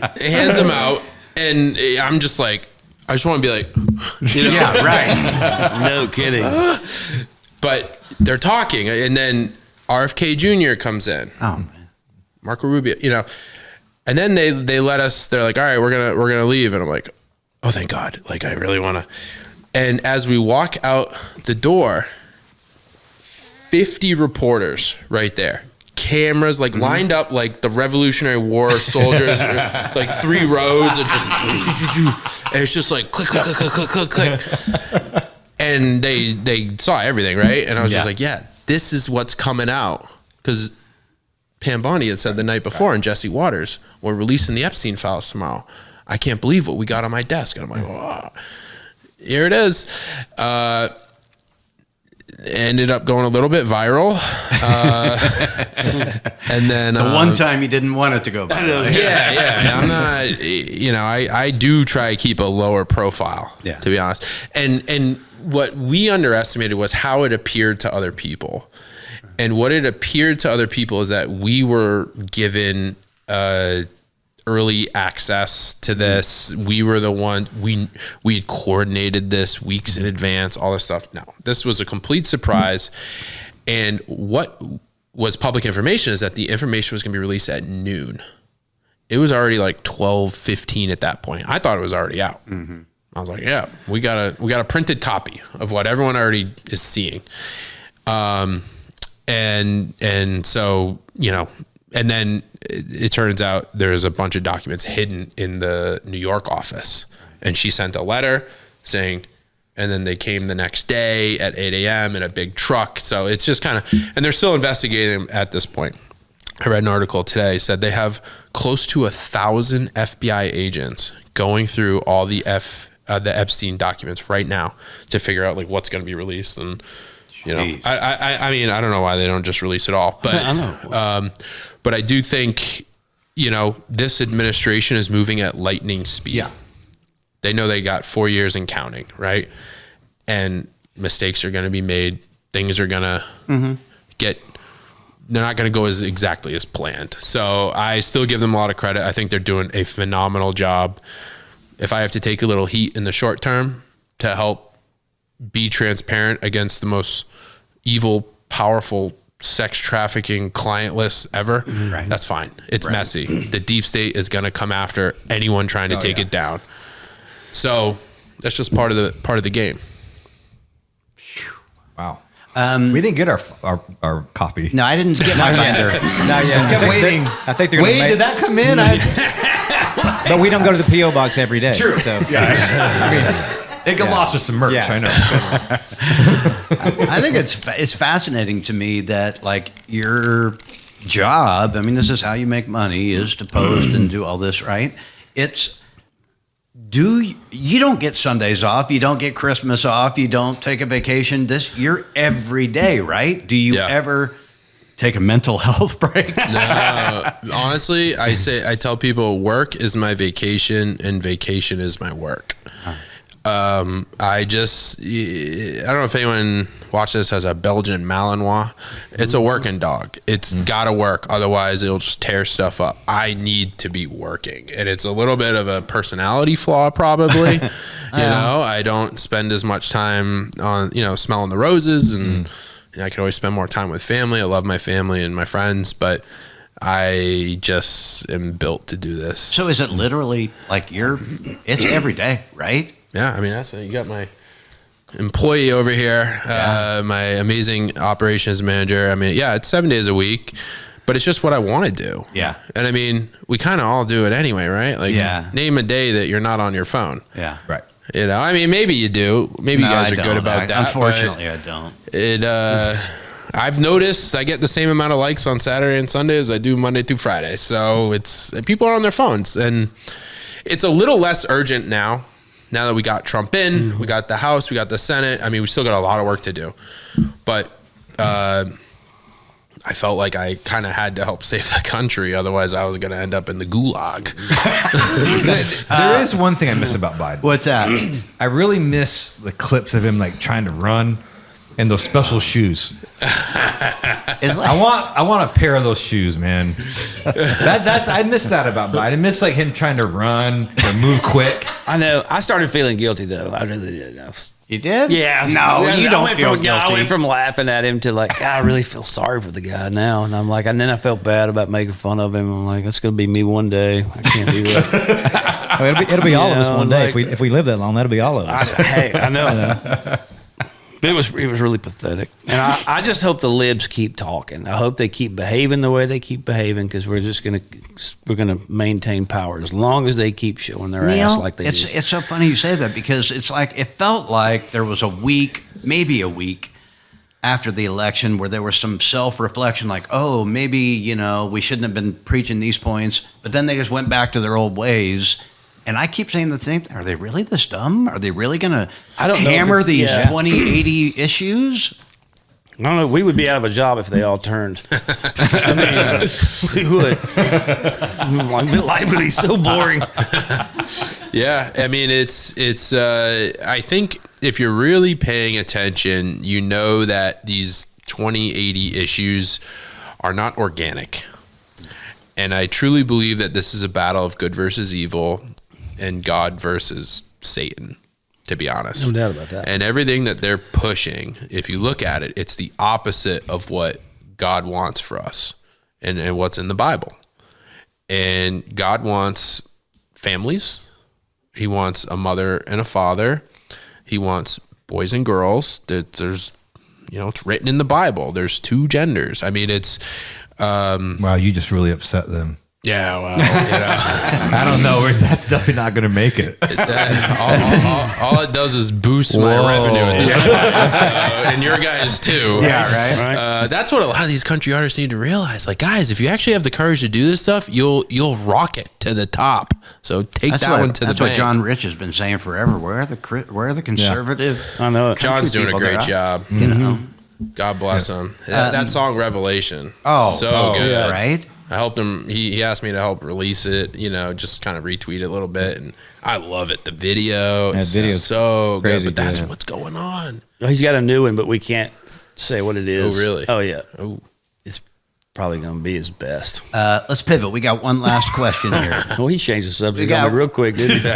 part. He hands them out, and I'm just like, I just want to be like, Yeah, right. No kidding. But they're talking, and then RFK Jr. comes in. Oh, man. Marco Rubio, and then they let us. They're like, all right, we're gonna leave, and I'm like, oh, thank God. Like, I really want to. And as we walk out the door, 50 reporters right there, cameras like lined up like the Revolutionary War soldiers, like 3 rows of just, and it's just like click, click, click, click, click, click. And they saw everything, right? And I was just like, yeah, this is what's coming out, because Pam Bondi had said the night before, and Jesse Waters, we're releasing the Epstein files tomorrow. I can't believe what we got on my desk. And I'm like, oh, here it is. Ended up going a little bit viral. And then The one time you didn't want it to go viral. Yeah. I'm not, I do try to keep a lower profile, to be honest. And what we underestimated was how it appeared to other people. And what it appeared to other people is that we were given early access to this. We were the one, we had coordinated this weeks in advance, all this stuff. No, this was a complete surprise. And what was public information is that the information was going to be released at noon. It was already like 12:15 at that point. I thought it was already out. Mm-hmm. I was like, yeah, we got a printed copy of what everyone already is seeing. And so, and then it turns out there's a bunch of documents hidden in the New York office, and she sent a letter saying, and then they came the next day at 8 a.m. in a big truck. So it's just kind of, and they're still investigating at this point. I read an article today, said they have close to 1,000 FBI agents going through all the Epstein documents right now to figure out like what's going to be released. And I mean, I don't know why they don't just release it all, but I know. But I do think, this administration is moving at lightning speed. Yeah. They know they got 4 years and counting, right? And mistakes are going to be made. Things are going to they're not going to go as exactly as planned. So I still give them a lot of credit. I think they're doing a phenomenal job. If I have to take a little heat in the short term to help be transparent against the most evil, powerful, sex trafficking client list ever, that's fine. It's messy. The deep state is going to come after anyone trying to take it down. So that's just part of the game. Wow. We didn't get our copy. No, I didn't get my binder. No, yeah. Kept waiting. I think they're Wait, did that come in? But we don't go to the P.O. box every day. True. So. It got lost with some merch. Yeah. I know. I think it's fascinating to me that like your job, I mean, this is how you make money, is to post and do all this, right? You don't get Sundays off, you don't get Christmas off, you don't take a vacation. You're every day, right? Do you ever take a mental health break? No, honestly, I tell people work is my vacation and vacation is my work. I don't know if anyone watching this has a Belgian Malinois. It's a working dog. It's gotta work. Otherwise it'll just tear stuff up. I need to be working, and it's a little bit of a personality flaw probably. I don't spend as much time on, smelling the roses, and I can always spend more time with family. I love my family and my friends, but I just am built to do this. So is it literally like it's every day, right? Yeah, I mean, that's what you got. My employee over here, my amazing operations manager. I mean, it's 7 days a week, but it's just what I want to do. Yeah. And I mean, we kind of all do it anyway, right? Like, name a day that you're not on your phone. Yeah. Right. I mean, maybe you do. Maybe you guys are good about that. Unfortunately, I don't. I've noticed I get the same amount of likes on Saturday and Sunday as I do Monday through Friday. So people are on their phones, and it's a little less urgent now that we got Trump in, we got the House, we got the Senate. I mean, we still got a lot of work to do, but I felt like I kind of had to help save the country. Otherwise, I was going to end up in the gulag. There is one thing I miss about Biden. What's that? I really miss the clips of him like trying to run and those special shoes. I want a pair of those shoes, man. I miss that about Biden. I miss like him trying to run or move quick. I know. I started feeling guilty though. I really did. You did? Yeah. No, you don't feel guilty. I went from laughing at him to like, God, I really feel sorry for the guy now. And I'm like, and then I felt bad about making fun of him. I'm like, that's going to be me one day. I can't do that. Well, it'll be all of us one day. If we live that long, that'll be all of us. I know. But it was really pathetic. And I just hope the libs keep talking. I hope they keep behaving the way they keep behaving, because we're gonna maintain power as long as they keep showing their ass like they do. It's so funny you say that, because it's like it felt like there was maybe a week after the election where there was some self-reflection, like, oh, maybe we shouldn't have been preaching these points, but then they just went back to their old ways. And I keep saying the same thing. Are they really this dumb? Are they really going to hammer these 2080 issues? I don't know. We would be out of a job if they all turned. I mean, we would. Life would be so boring. Yeah, I mean, it's. I think if you're really paying attention, you know that these 2080 issues are not organic. And I truly believe that this is a battle of good versus evil, and God versus Satan, to be honest. No doubt about that. And everything that they're pushing, if you look at it, it's the opposite of what God wants for us and what's in the Bible. And God wants families. He wants a mother and a father. He wants boys and girls. There's, it's written in the Bible. There's 2 genders. I mean, it's... wow, you just really upset them. Yeah, well, I don't know. That's definitely not going to make it. All it does is boost my revenue at this point. So, and your guys too. Yeah, right. That's what a lot of these country artists need to realize. Like, guys, if you actually have the courage to do this stuff, you'll rocket to the top. So take that one to the bank. That's what John Rich has been saying forever. Where are the conservative? I know it. John's doing a great job. God bless him. That song Revelation. So good. Yeah. Right. I helped him. He asked me to help release it, just kind of retweet it a little bit. And I love it. The video, it's so good. But that's what's going on. He's got a new one, but we can't say what it is. Oh, really? Oh, yeah. Oh, it's probably going to be his best. Let's pivot. We got one last question here. Well, he changed the subject on me real quick, didn't he?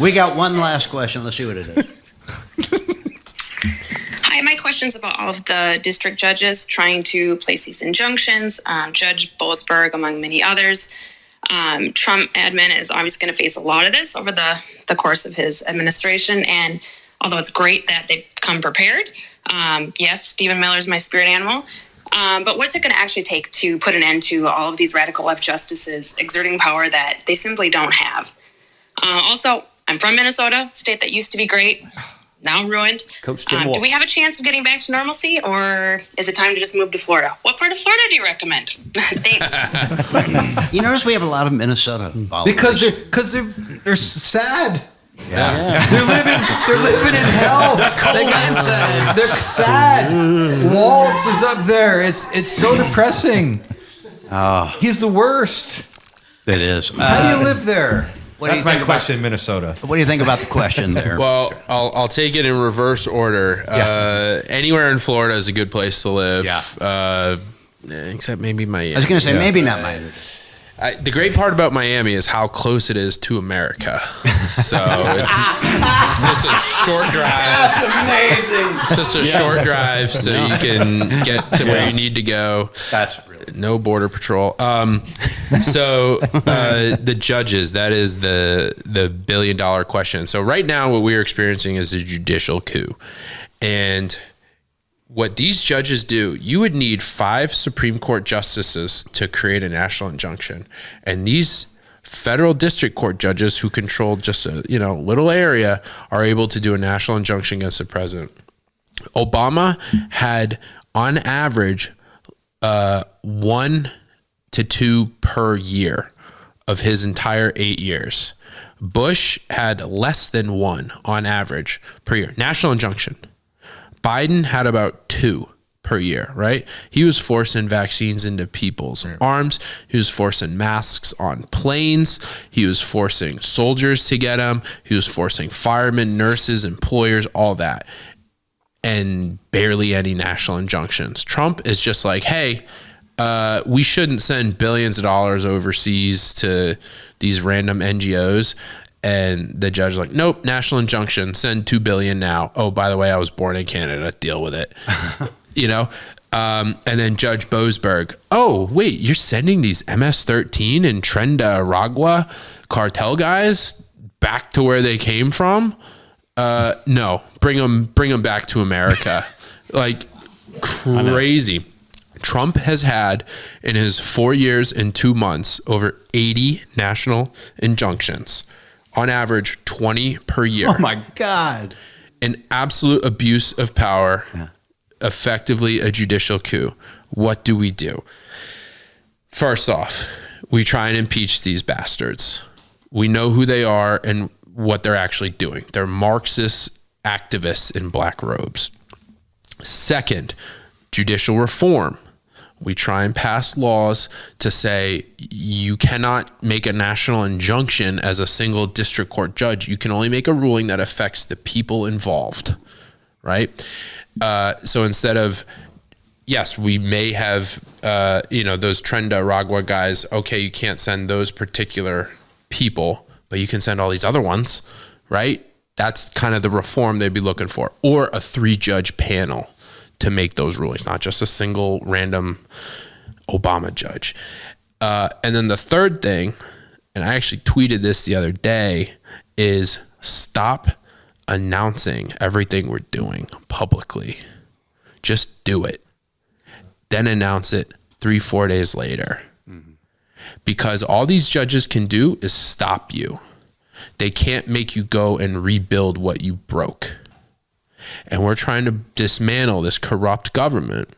We got one last question. Let's see what it is. Hi, my question's about all of the district judges trying to place these injunctions, Judge Boasberg, among many others. Trump admin is obviously going to face a lot of this over the course of his administration. And although it's great that they've come prepared, yes, Stephen Miller is my spirit animal. But what's it going to actually take to put an end to all of these radical left justices exerting power that they simply don't have? Also, I'm from Minnesota, state that used to be great, now ruined. Coach Tim do we have a chance of getting back to normalcy, or is it time to just move to Florida? What part of Florida do you recommend? Thanks. You notice we have a lot of Minnesota followers. Because they're sad. Yeah. They're living in hell. They're sad. Waltz is up there. It's so depressing. He's the worst. It is. How do you live there? That's my question in Minnesota. What do you think about the question there? Well, I'll take it in reverse order. Anywhere in Florida is a good place to live. Yeah. Except maybe Miami. I was going to say maybe not Miami. The great part about Miami is how close it is to America. So it's just a short drive. That's amazing. It's just a short drive so you can get to where you need to go. That's really no border patrol. So the judges, that is the $1 billion question. So right now what we're experiencing is a judicial coup. And what these judges do, you would need 5 Supreme Court justices to create a national injunction. And these federal district court judges who control just a little area are able to do a national injunction against the president. Obama had on average 1 to 2 per year of his entire 8 years. Bush had less than 1 on average per year. National injunction. Biden had about 2 per year, right? He was forcing vaccines into people's arms. He was forcing masks on planes. He was forcing soldiers to get them. He was forcing firemen, nurses, employers, all that. And barely any national injunctions. Trump is just like, hey, we shouldn't send billions of dollars overseas to these random NGOs. And the judge is like, nope, national injunction, send $2 billion now. Oh, by the way, I was born in Canada, deal with it. And then Judge Boasberg, oh, wait, you're sending these MS-13 and Nicaragua cartel guys back to where they came from? No, bring them back to America. Like, crazy. Trump has had in his 4 years and 2 months over 80 national injunctions, on average 20 per year. Oh my God. An absolute abuse of power, effectively a judicial coup. What do we do? First off, we try and impeach these bastards. We know who they are and what they're actually doing. They're Marxist activists in black robes. Second, judicial reform. We try and pass laws to say you cannot make a national injunction as a single district court judge. You can only make a ruling that affects the people involved, right? So instead of, yes, we may have, those Nicaragua guys, okay, you can't send those particular people, but you can send all these other ones, right? That's kind of the reform they'd be looking for. Or a 3-judge panel to make those rulings, not just a single random Obama judge. And then the third thing, and I actually tweeted this the other day, is stop announcing everything we're doing publicly. Just do it. Then announce it 3-4 days later. Mm-hmm. Because all these judges can do is stop you. They can't make you go and rebuild what you broke. And we're trying to dismantle this corrupt government.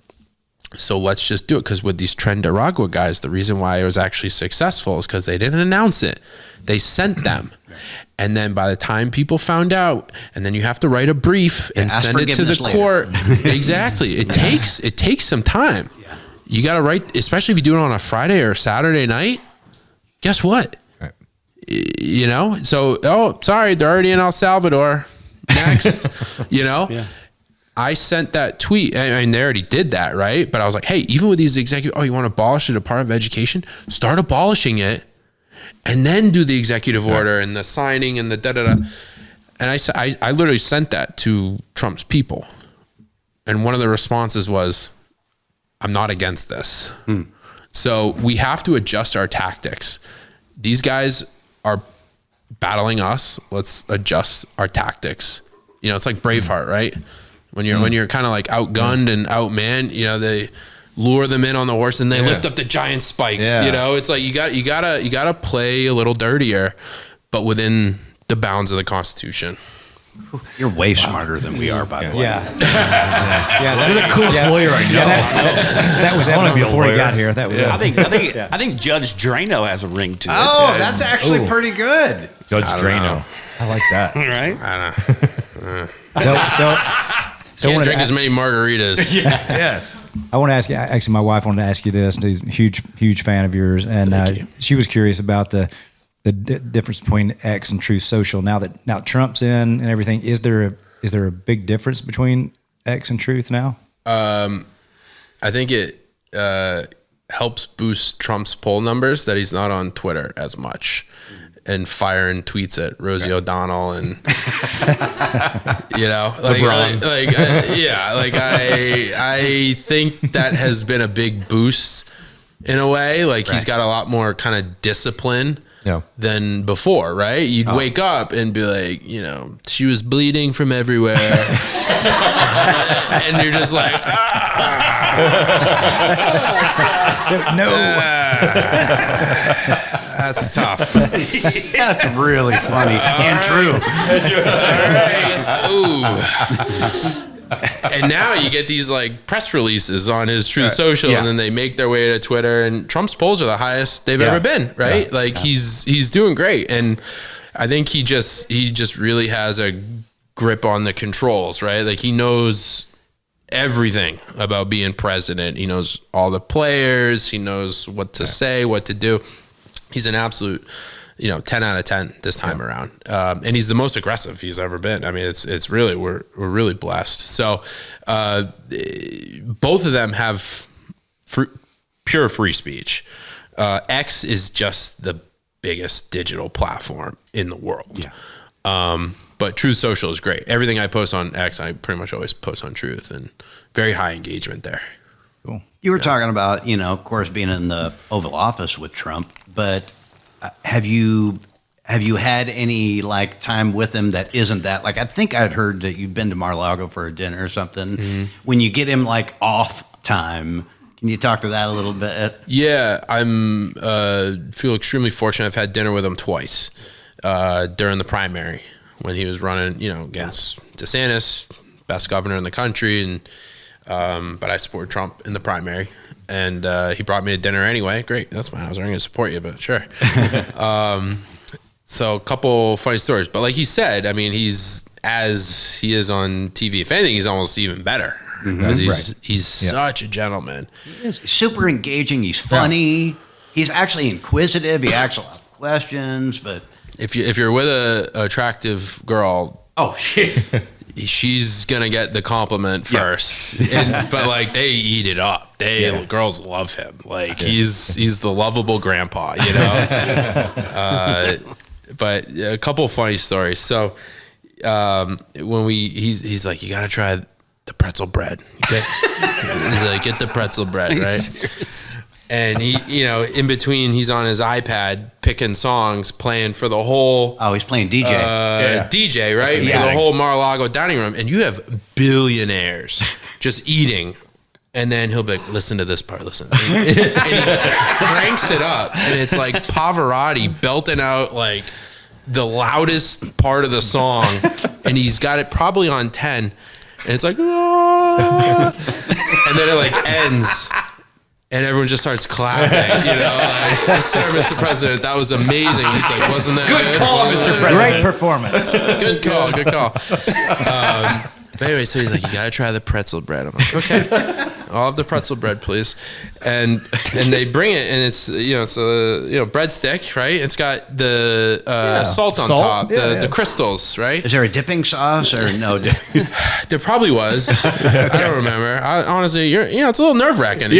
So let's just do it. Because with these Nicaragua guys, the reason why it was actually successful is because they didn't announce it. They sent them. And then by the time people found out, and then you have to write a brief and send it to the court. Exactly. It takes some time. Yeah. You got to write, especially if you do it on a Friday or Saturday night. Guess what? Right. So, oh, sorry, they're already in El Salvador. Next, Yeah. I sent that tweet. I mean, they already did that, right? But I was like, hey, even with these executive, you want to abolish the Department of Education? Start abolishing it, and then do the executive order and the signing and the da-da-da. And I literally sent that to Trump's people. And one of the responses was, I'm not against this. So we have to adjust our tactics. These guys are battling us. Let's adjust our tactics. It's like Braveheart, right? When you're kind of like outgunned and outmanned, they lure them in on the horse and they lift up the giant spikes. It's like you gotta play a little dirtier, but within the bounds of the Constitution. You're way smarter than we are, by the way. You're the coolest lawyer I know. That was Evan before he got here. That was. I think Judge Draino has a ring to it. Oh, that's actually pretty good. Judge Draino. I like that. Right? I don't know. So can't drink as many margaritas. Yes. I want to ask you. Actually, my wife wanted to ask you this. She's a huge fan of yours, and she was curious about the difference between X and Truth Social. Now Trump's in and everything, is there a big difference between X and Truth now? I think it helps boost Trump's poll numbers that he's not on Twitter as much and firing tweets at Rosie O'Donnell and I think that has been a big boost in a way. He's got a lot more kind of discipline than before, right? You'd wake up and be like, she was bleeding from everywhere. And you're just like, So, no. That's tough. That's really funny and true. Ooh. And now you get these like press releases on his Truth Social, and then they make their way to Twitter, and Trump's polls are the highest they've ever been, right? He's doing great. And I think he just really has a grip on the controls, right? Like he knows everything about being president. He knows all the players. He knows what to say, what to do. He's an absolute, 10 out of 10 this time around. And he's the most aggressive he's ever been. I mean, it's really, we're really blessed. So both of them have pure free speech. X is just the biggest digital platform in the world. Yeah. But Truth Social is great. Everything I post on X, I pretty much always post on Truth, and very high engagement there. Cool. You were talking about, of course, being in the Oval Office with Trump, but have you had any like time with him that isn't that? Like, I think I'd heard that you've been to Mar-a-Lago for a dinner or something. Mm-hmm. When you get him like off time, can you talk to that a little bit? Yeah, I'm feel extremely fortunate. I've had dinner with him twice during the primary when he was running, against DeSantis, best governor in the country, and but I supported Trump in the primary, and he brought me to dinner anyway. Great, that's fine. I was already going to support you, but sure. So a couple funny stories, but like he said, I mean, he's as he is on TV. If anything, he's almost even better because he's such a gentleman. He is super engaging. He's funny. Yeah. He's actually inquisitive. He actually asks questions, but. If you're with a attractive girl, she's gonna get the compliment first. But like they eat it up. Girls love him. Like he's the lovable grandpa, But a couple of funny stories. So when he's like, you gotta try the pretzel bread. He's like, get the pretzel bread, right? And he, in between, he's on his iPad picking songs, playing for the whole. Oh, he's playing DJ. DJ, right? For the whole Mar-a-Lago dining room. And you have billionaires just eating. And then he'll be like, listen to this part, listen. And he cranks it up. And it's like Pavarotti belting out like the loudest part of the song. And he's got it probably on 10. And it's like, ah. And then it like ends. And everyone just starts clapping, like, sir, Mr. President, that was amazing. He's like, wasn't that good? Good call, Mr. President. Great performance. Good call. But anyway, so he's like, you got to try the pretzel bread. I'm like, okay, I'll have the pretzel bread, please. And they bring it, and it's, it's a, breadstick, right? It's got the salt on top, the crystals, right? Is there a dipping sauce or no? There probably was. I don't remember. Honestly, it's a little nerve-wracking.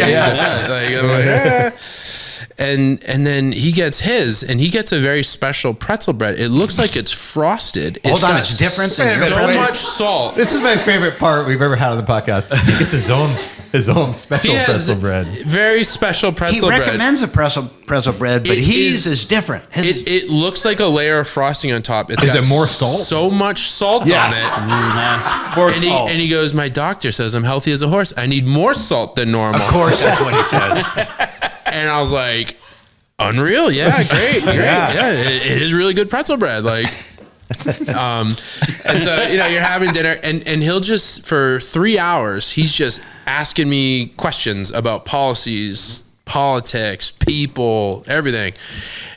And then he gets his, and he gets a very special pretzel bread. It looks like it's frosted. Hold on, it's different. So much salt. This is my favorite part we've ever had on the podcast. He gets his own special pretzel bread. Very special pretzel bread. He recommends a pretzel bread, but his is different. It looks like a layer of frosting on top. Is it more salt? So much salt on it. More salt. And he goes, my doctor says I'm healthy as a horse. I need more salt than normal. Of course, that's what he says. And I was like, unreal. Yeah, great. Yeah, it is really good pretzel bread. Like, and so, you're having dinner and he'll just, for 3 hours, he's just asking me questions about policies, politics, people, everything.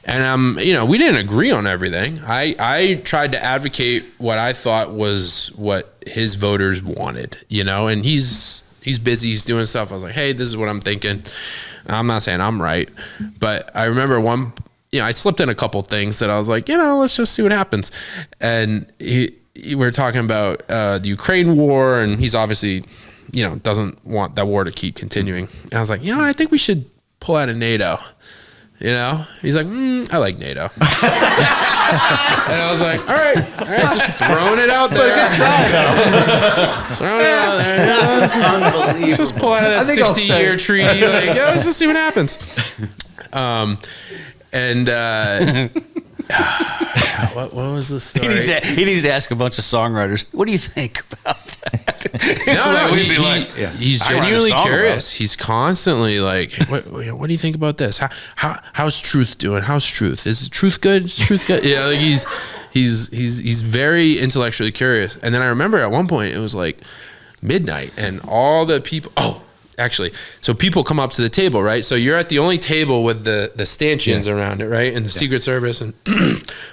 And, we didn't agree on everything. I tried to advocate what I thought was what his voters wanted, and he's busy, he's doing stuff. I was like, hey, this is what I'm thinking. I'm not saying I'm right, but I remember I slipped in a couple things that I was like, let's just see what happens. And we were talking about the Ukraine war, and he's obviously, doesn't want that war to keep continuing. And I was like, I think we should pull out of NATO. He's like, I like NATO. And I was like, all right, just throwing it out there. Throwing it out there. That's unbelievable. Let's just pull out of that 60-year treaty. Like, let's just see what happens. What was the story? He needs to ask a bunch of songwriters, what do you think about that? He's genuinely curious. He's constantly like, what do you think about this? How's Truth doing? How's Truth? Is Truth good? Is Truth good? Yeah, like he's very intellectually curious. And then I remember at one point it was like midnight, and all the people. Oh, actually, so people come up to the table, right? So you're at the only table with the stanchions around it, right? And the Secret Service, and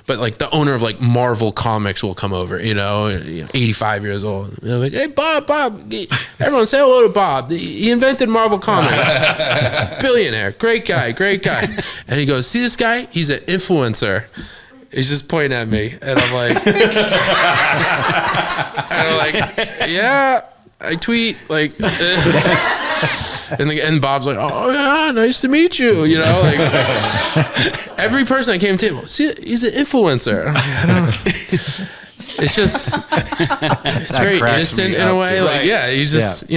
but like the owner of like Marvel Comics will come over, 85 years old. They're like, hey, Bob, everyone say hello to Bob. He invented Marvel Comics. Billionaire, great guy. And he goes, see this guy? He's an influencer. He's just pointing at me, and I'm like, yeah, I tweet like. And Bob's like, oh yeah, nice to meet you. Like every person that came to the table, see, he's an influencer. I'm like, I don't. It's just, it's very innocent in a way. Right. Like, yeah, he's just,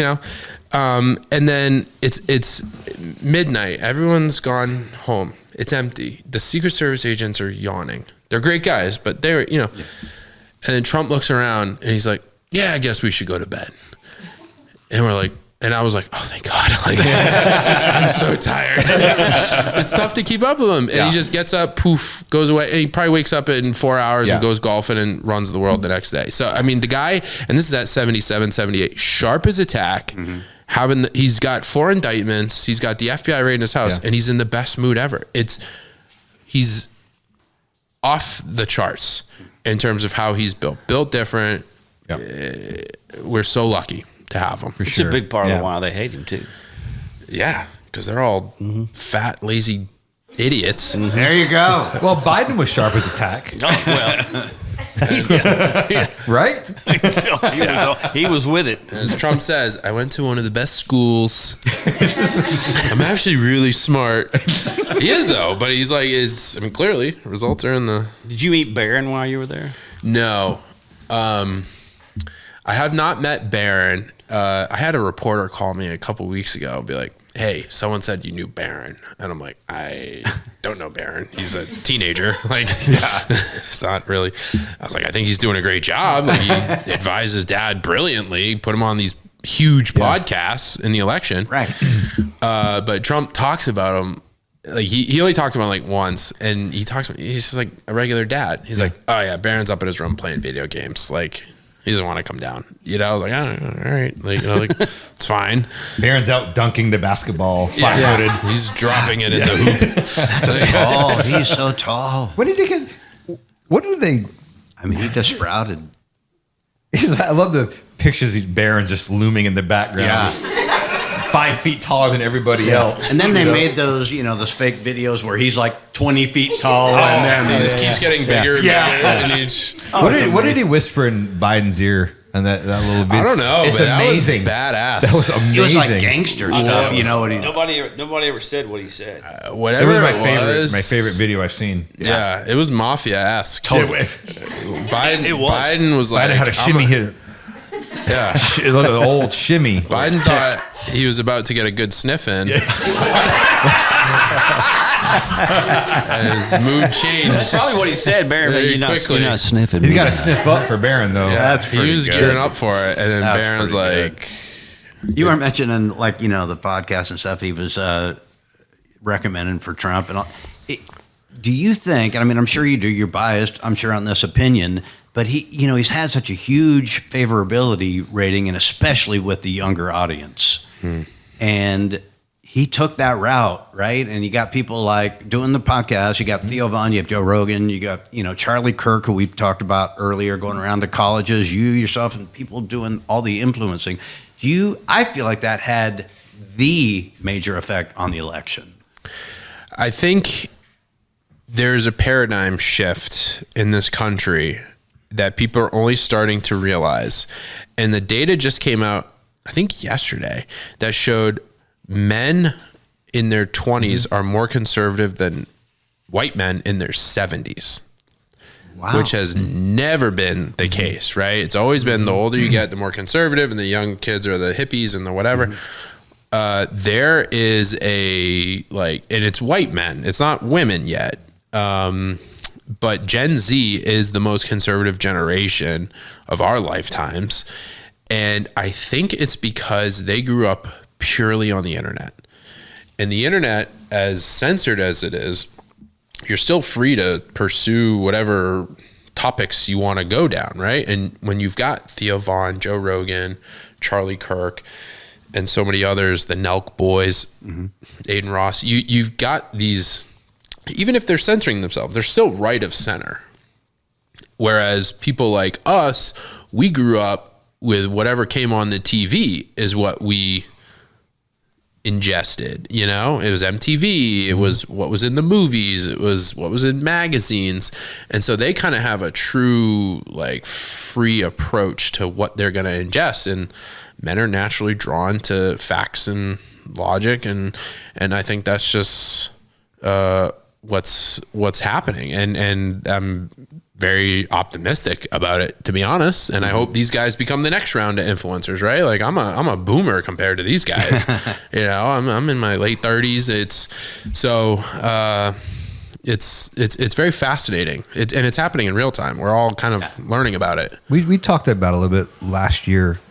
and then it's midnight. Everyone's gone home. It's empty. The Secret Service agents are yawning. They're great guys, but they're, And then Trump looks around and he's like, yeah, I guess we should go to bed. And we're like. And I was like, oh, thank God. Like, I'm so tired. It's tough to keep up with him. And he just gets up, poof, goes away. And he probably wakes up in 4 hours and goes golfing and runs the world the next day. So, I mean, the guy, and this is at 77, 78, sharp as a tack. He's got 4 indictments. He's got the FBI raiding his house, and he's in the best mood ever. He's off the charts in terms of how he's built different. We're so lucky to have him. It's a big part of why they hate him too. Yeah, because they're all fat, lazy idiots. There you go. Well, Biden was sharp as a tack. Oh, well. Right? He was with it. As Trump says, I went to one of the best schools. I'm actually really smart. He is though, but he's like, clearly results are in the. Did you eat Barron while you were there? No. I have not met Barron. I had a reporter call me a couple weeks ago and be like, hey, someone said you knew Barron. And I'm like, I don't know Barron. He's a teenager. Like, it's not really. I was like, I think he's doing a great job. Like, he advised his dad brilliantly, put him on these huge podcasts in the election. Right. But Trump talks about him. Like, he only talked about him like once, and he's just like a regular dad. He's like, oh yeah, Barron's up in his room playing video games. Like, he doesn't want to come down. I was like, oh, all right. Like, it's fine. Barron's out dunking the basketball, flat-footed. He's dropping it in the hoop. He's so tall. What did they? I mean, he just sprouted. I love the pictures of Barron just looming in the background. Yeah. 5 feet taller than everybody else. And then they made those, those fake videos where he's like 20 feet tall. And then he just keeps getting bigger and bigger. And What did he whisper in Biden's ear on that little video? I don't know. It's amazing. That was badass. That was amazing. It was like gangster stuff. Nobody ever said what he said. Whatever it was my favorite video I've seen. Yeah, it was mafia-esque. Totally. Biden was like, Biden had a shimmy hit. Yeah. The old shimmy. Biden thought he was about to get a good sniff in. And his mood changed. That's probably what he said, Barron. You're not sniffing. He's got to sniff up for Barron, though. Yeah, he was gearing up for it. And then Barron was like... You were mentioning, like, the podcast and stuff he was recommending for Trump. And all. Do you think, and I mean, I'm sure you do, you're biased, I'm sure, on this opinion, but he's had such a huge favorability rating, and especially with the younger audience. And he took that route, right? And you got people like doing the podcast. You got Theo Von, you have Joe Rogan, you got, Charlie Kirk, who we talked about earlier, going around to colleges, you yourself, and people doing all the influencing. I feel like that had the major effect on the election. I think there's a paradigm shift in this country that people are only starting to realize. And the data just came out, I think yesterday, that showed men in their 20s are more conservative than white men in their 70s. Wow. Which has never been the case, right? It's always been the older you get, the more conservative, and the young kids are the hippies and the whatever. There is and it's white men. It's not women yet. But Gen Z is the most conservative generation of our lifetimes. And I think it's because they grew up purely on the internet. And the internet, as censored as it is, you're still free to pursue whatever topics you want to go down, right? And when you've got Theo Vaughn, Joe Rogan, Charlie Kirk, and so many others, the Nelk boys, Aiden Ross, you've got these, even if they're censoring themselves, they're still right of center. Whereas people like us, we grew up with whatever came on the TV is what we ingested. You know, it was MTV, it was what was in the movies, it was what was in magazines. And so they kind of have a true like free approach to what they're going to ingest. And men are naturally drawn to facts and logic. And I think that's just what's happening. And I'm very optimistic about it, to be honest. And I hope these guys become the next round of influencers, right? Like I'm a boomer compared to these guys. You know, I'm in my late 30s. It's very fascinating. And it's happening in real time. We're all kind of learning about it. We talked about it a little bit last year,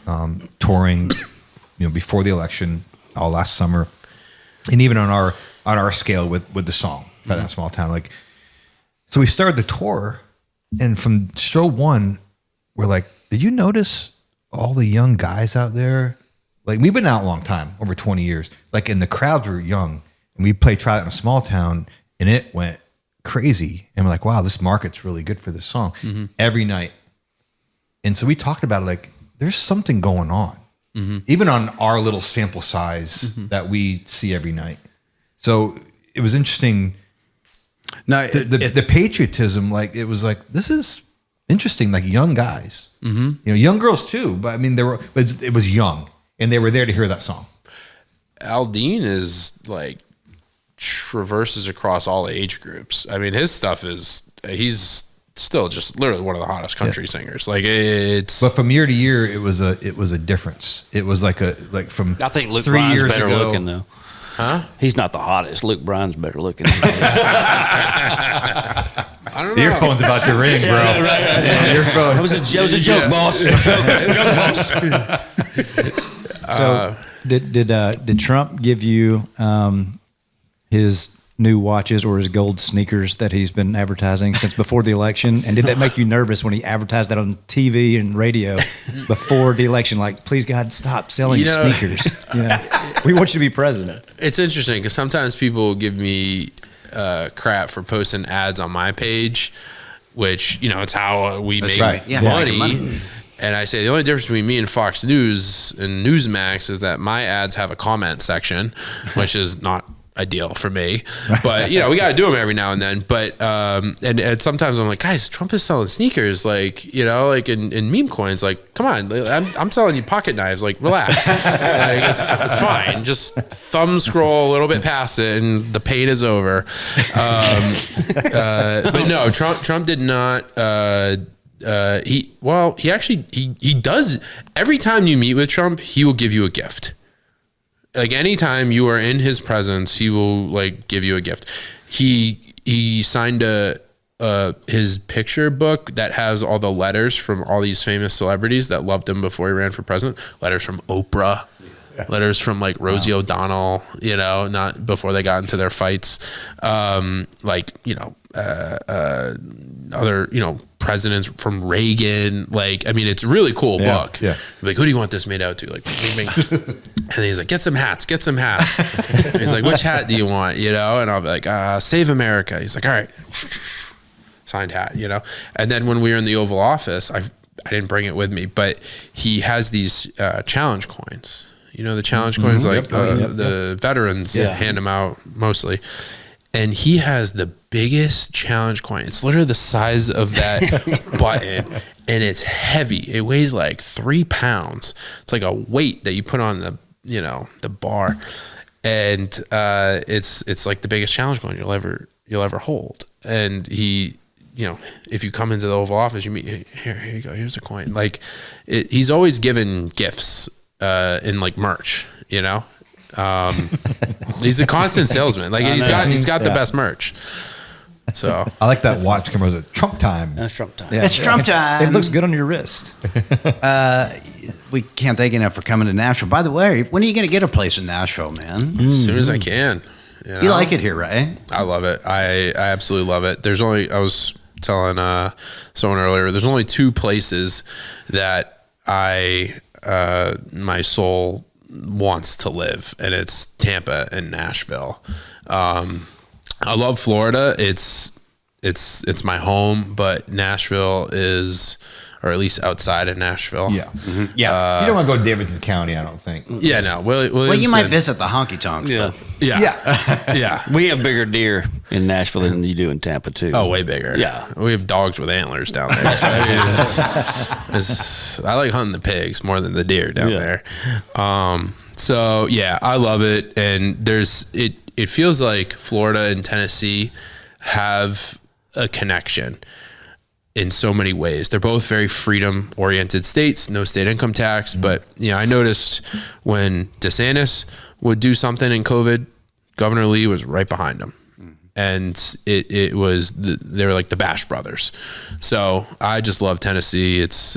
touring, before the election, all last summer, and even on our scale with the song, Cut Out Small Town. Like, so we started the tour. And from show one, we're like, did you notice all the young guys out there? Like, we've been out a long time, over 20 years. Like, and the crowds were young. And we played Try That in a Small Town, and it went crazy. And we're like, wow, this market's really good for this song every night. And so we talked about it, like, there's something going on, even on our little sample size that we see every night. So it was interesting. No, the patriotism, like it was like, this is interesting. Like young guys, young girls too. But I mean, it was young, and they were there to hear that song. Aldean is like traverses across all age groups. I mean, his stuff he's still just literally one of the hottest country singers. Like but from year to year, it was a difference. It was like from I think Luke 3 Bryan's years better ago, looking though. Huh? He's not the hottest. Luke Bryan's better looking. I don't know. Your phone's about to ring, bro. Yeah, your phone. It was a joke, boss. Joke, boss. So did Trump give you his new watches or his gold sneakers that he's been advertising since before the election? And did that make you nervous when he advertised that on TV and radio before the election? Like, please God, stop selling sneakers. We want you to be president. It's interesting because sometimes people give me crap for posting ads on my page, which, it's how we make money. And I say the only difference between me and Fox News and Newsmax is that my ads have a comment section, which is not ideal for me, but we got to do them every now and then. But and sometimes I'm like, guys, Trump is selling sneakers, like like in meme coins. Like, come on, I'm selling you pocket knives. Like, relax. Like, it's fine. Just thumb scroll a little bit past it, and the pain is over. But no, Trump did not. He does. Every time you meet with Trump, he will give you a gift. Like anytime you are in his presence, he will like give you a gift. He signed his picture book that has all the letters from all these famous celebrities that loved him before he ran for president. Letters from Oprah, letters from like Rosie O'Donnell, not before they got into their fights. Other, presidents from Reagan. Like, I mean, it's a really cool book. Yeah. Like, who do you want this made out to? Like, and he's like, get some hats. He's like, which hat do you want? And I'll be like, Save America. He's like, all right, signed hat, And then when we were in the Oval Office, I didn't bring it with me, but he has these challenge coins. The challenge coins, like the veterans hand them out mostly. And he has the biggest challenge coin. It's literally the size of that button, and it's heavy. It weighs like 3 pounds. It's like a weight that you put on the bar, and it's like the biggest challenge coin you'll ever hold. And he, if you come into the Oval Office, you meet here you go. Here's a coin. Like he's always given gifts in like merch. He's a constant salesman. Like he's got the best merch. So I like that watch commercial. Trump time. That's Trump time. It's Trump time. It looks good on your wrist. We can't thank you enough for coming to Nashville. By the way, when are you going to get a place in Nashville, man? As soon as I can. You like it here, right? I love it. I absolutely love it. I was telling someone earlier, there's only 2 places that my soul wants to live, and it's Tampa and Nashville. I love Florida. It's my home, but Nashville is, or at least outside of Nashville. Yeah. Yeah. You don't want to go to Davidson County, I don't think. Yeah, no. Well, you might visit the honky tonks. Yeah. We have bigger deer in Nashville than you do in Tampa, too. Oh, way bigger. Yeah. We have dogs with antlers down there. That's right. I like hunting the pigs more than the deer down there. So, yeah, I love it. And it feels like Florida and Tennessee have a connection in so many ways. They're both very freedom oriented states, no state income tax. But, I noticed when DeSantis would do something in COVID, Governor Lee was right behind him. And they were like the Bash Brothers. So I just love Tennessee. It's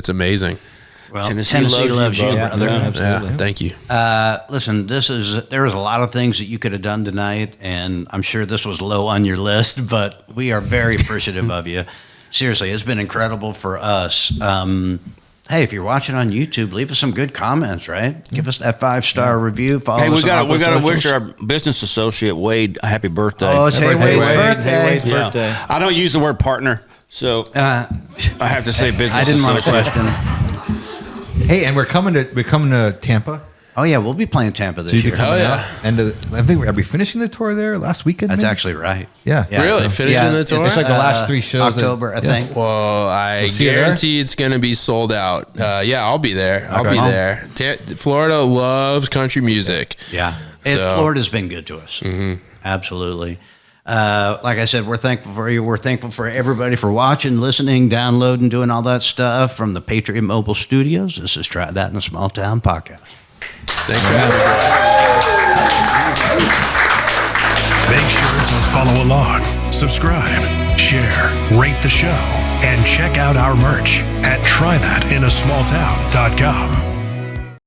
amazing. Well, Tennessee loves you, brother. Yeah, absolutely. Thank you. Listen, there was a lot of things that you could have done tonight, and I'm sure this was low on your list, but we are very appreciative of you. Seriously, it's been incredible for us. Hey, if you're watching on YouTube, leave us some good comments, right? Give us that 5-star review. Follow us. We got to wish our business associate Wade a happy birthday. Oh, it's Wade's birthday. Hey, Wade's birthday. I don't use the word partner, so I have to say business associate. I didn't want to question. Hey, and we're coming to Tampa. Oh yeah, we'll be playing Tampa this year. Oh yeah, and I think are we finishing the tour there last weekend? That's maybe? Actually right. Yeah. Really finishing the tour. It's like the last 3 shows. October, I think. Well, I guarantee it's going to be sold out. Yeah, I'll be there. I'll be there. Florida loves country music. Yeah, Florida's been good to us. Mm-hmm. Absolutely. Like I said, we're thankful for you. We're thankful for everybody for watching, listening, downloading, doing all that stuff from the Patriot Mobile Studios. This is Try That in a Small Town podcast. Thanks for having me. Make sure to follow along, subscribe, share, rate the show, and check out our merch at trythatinasmalltown.com.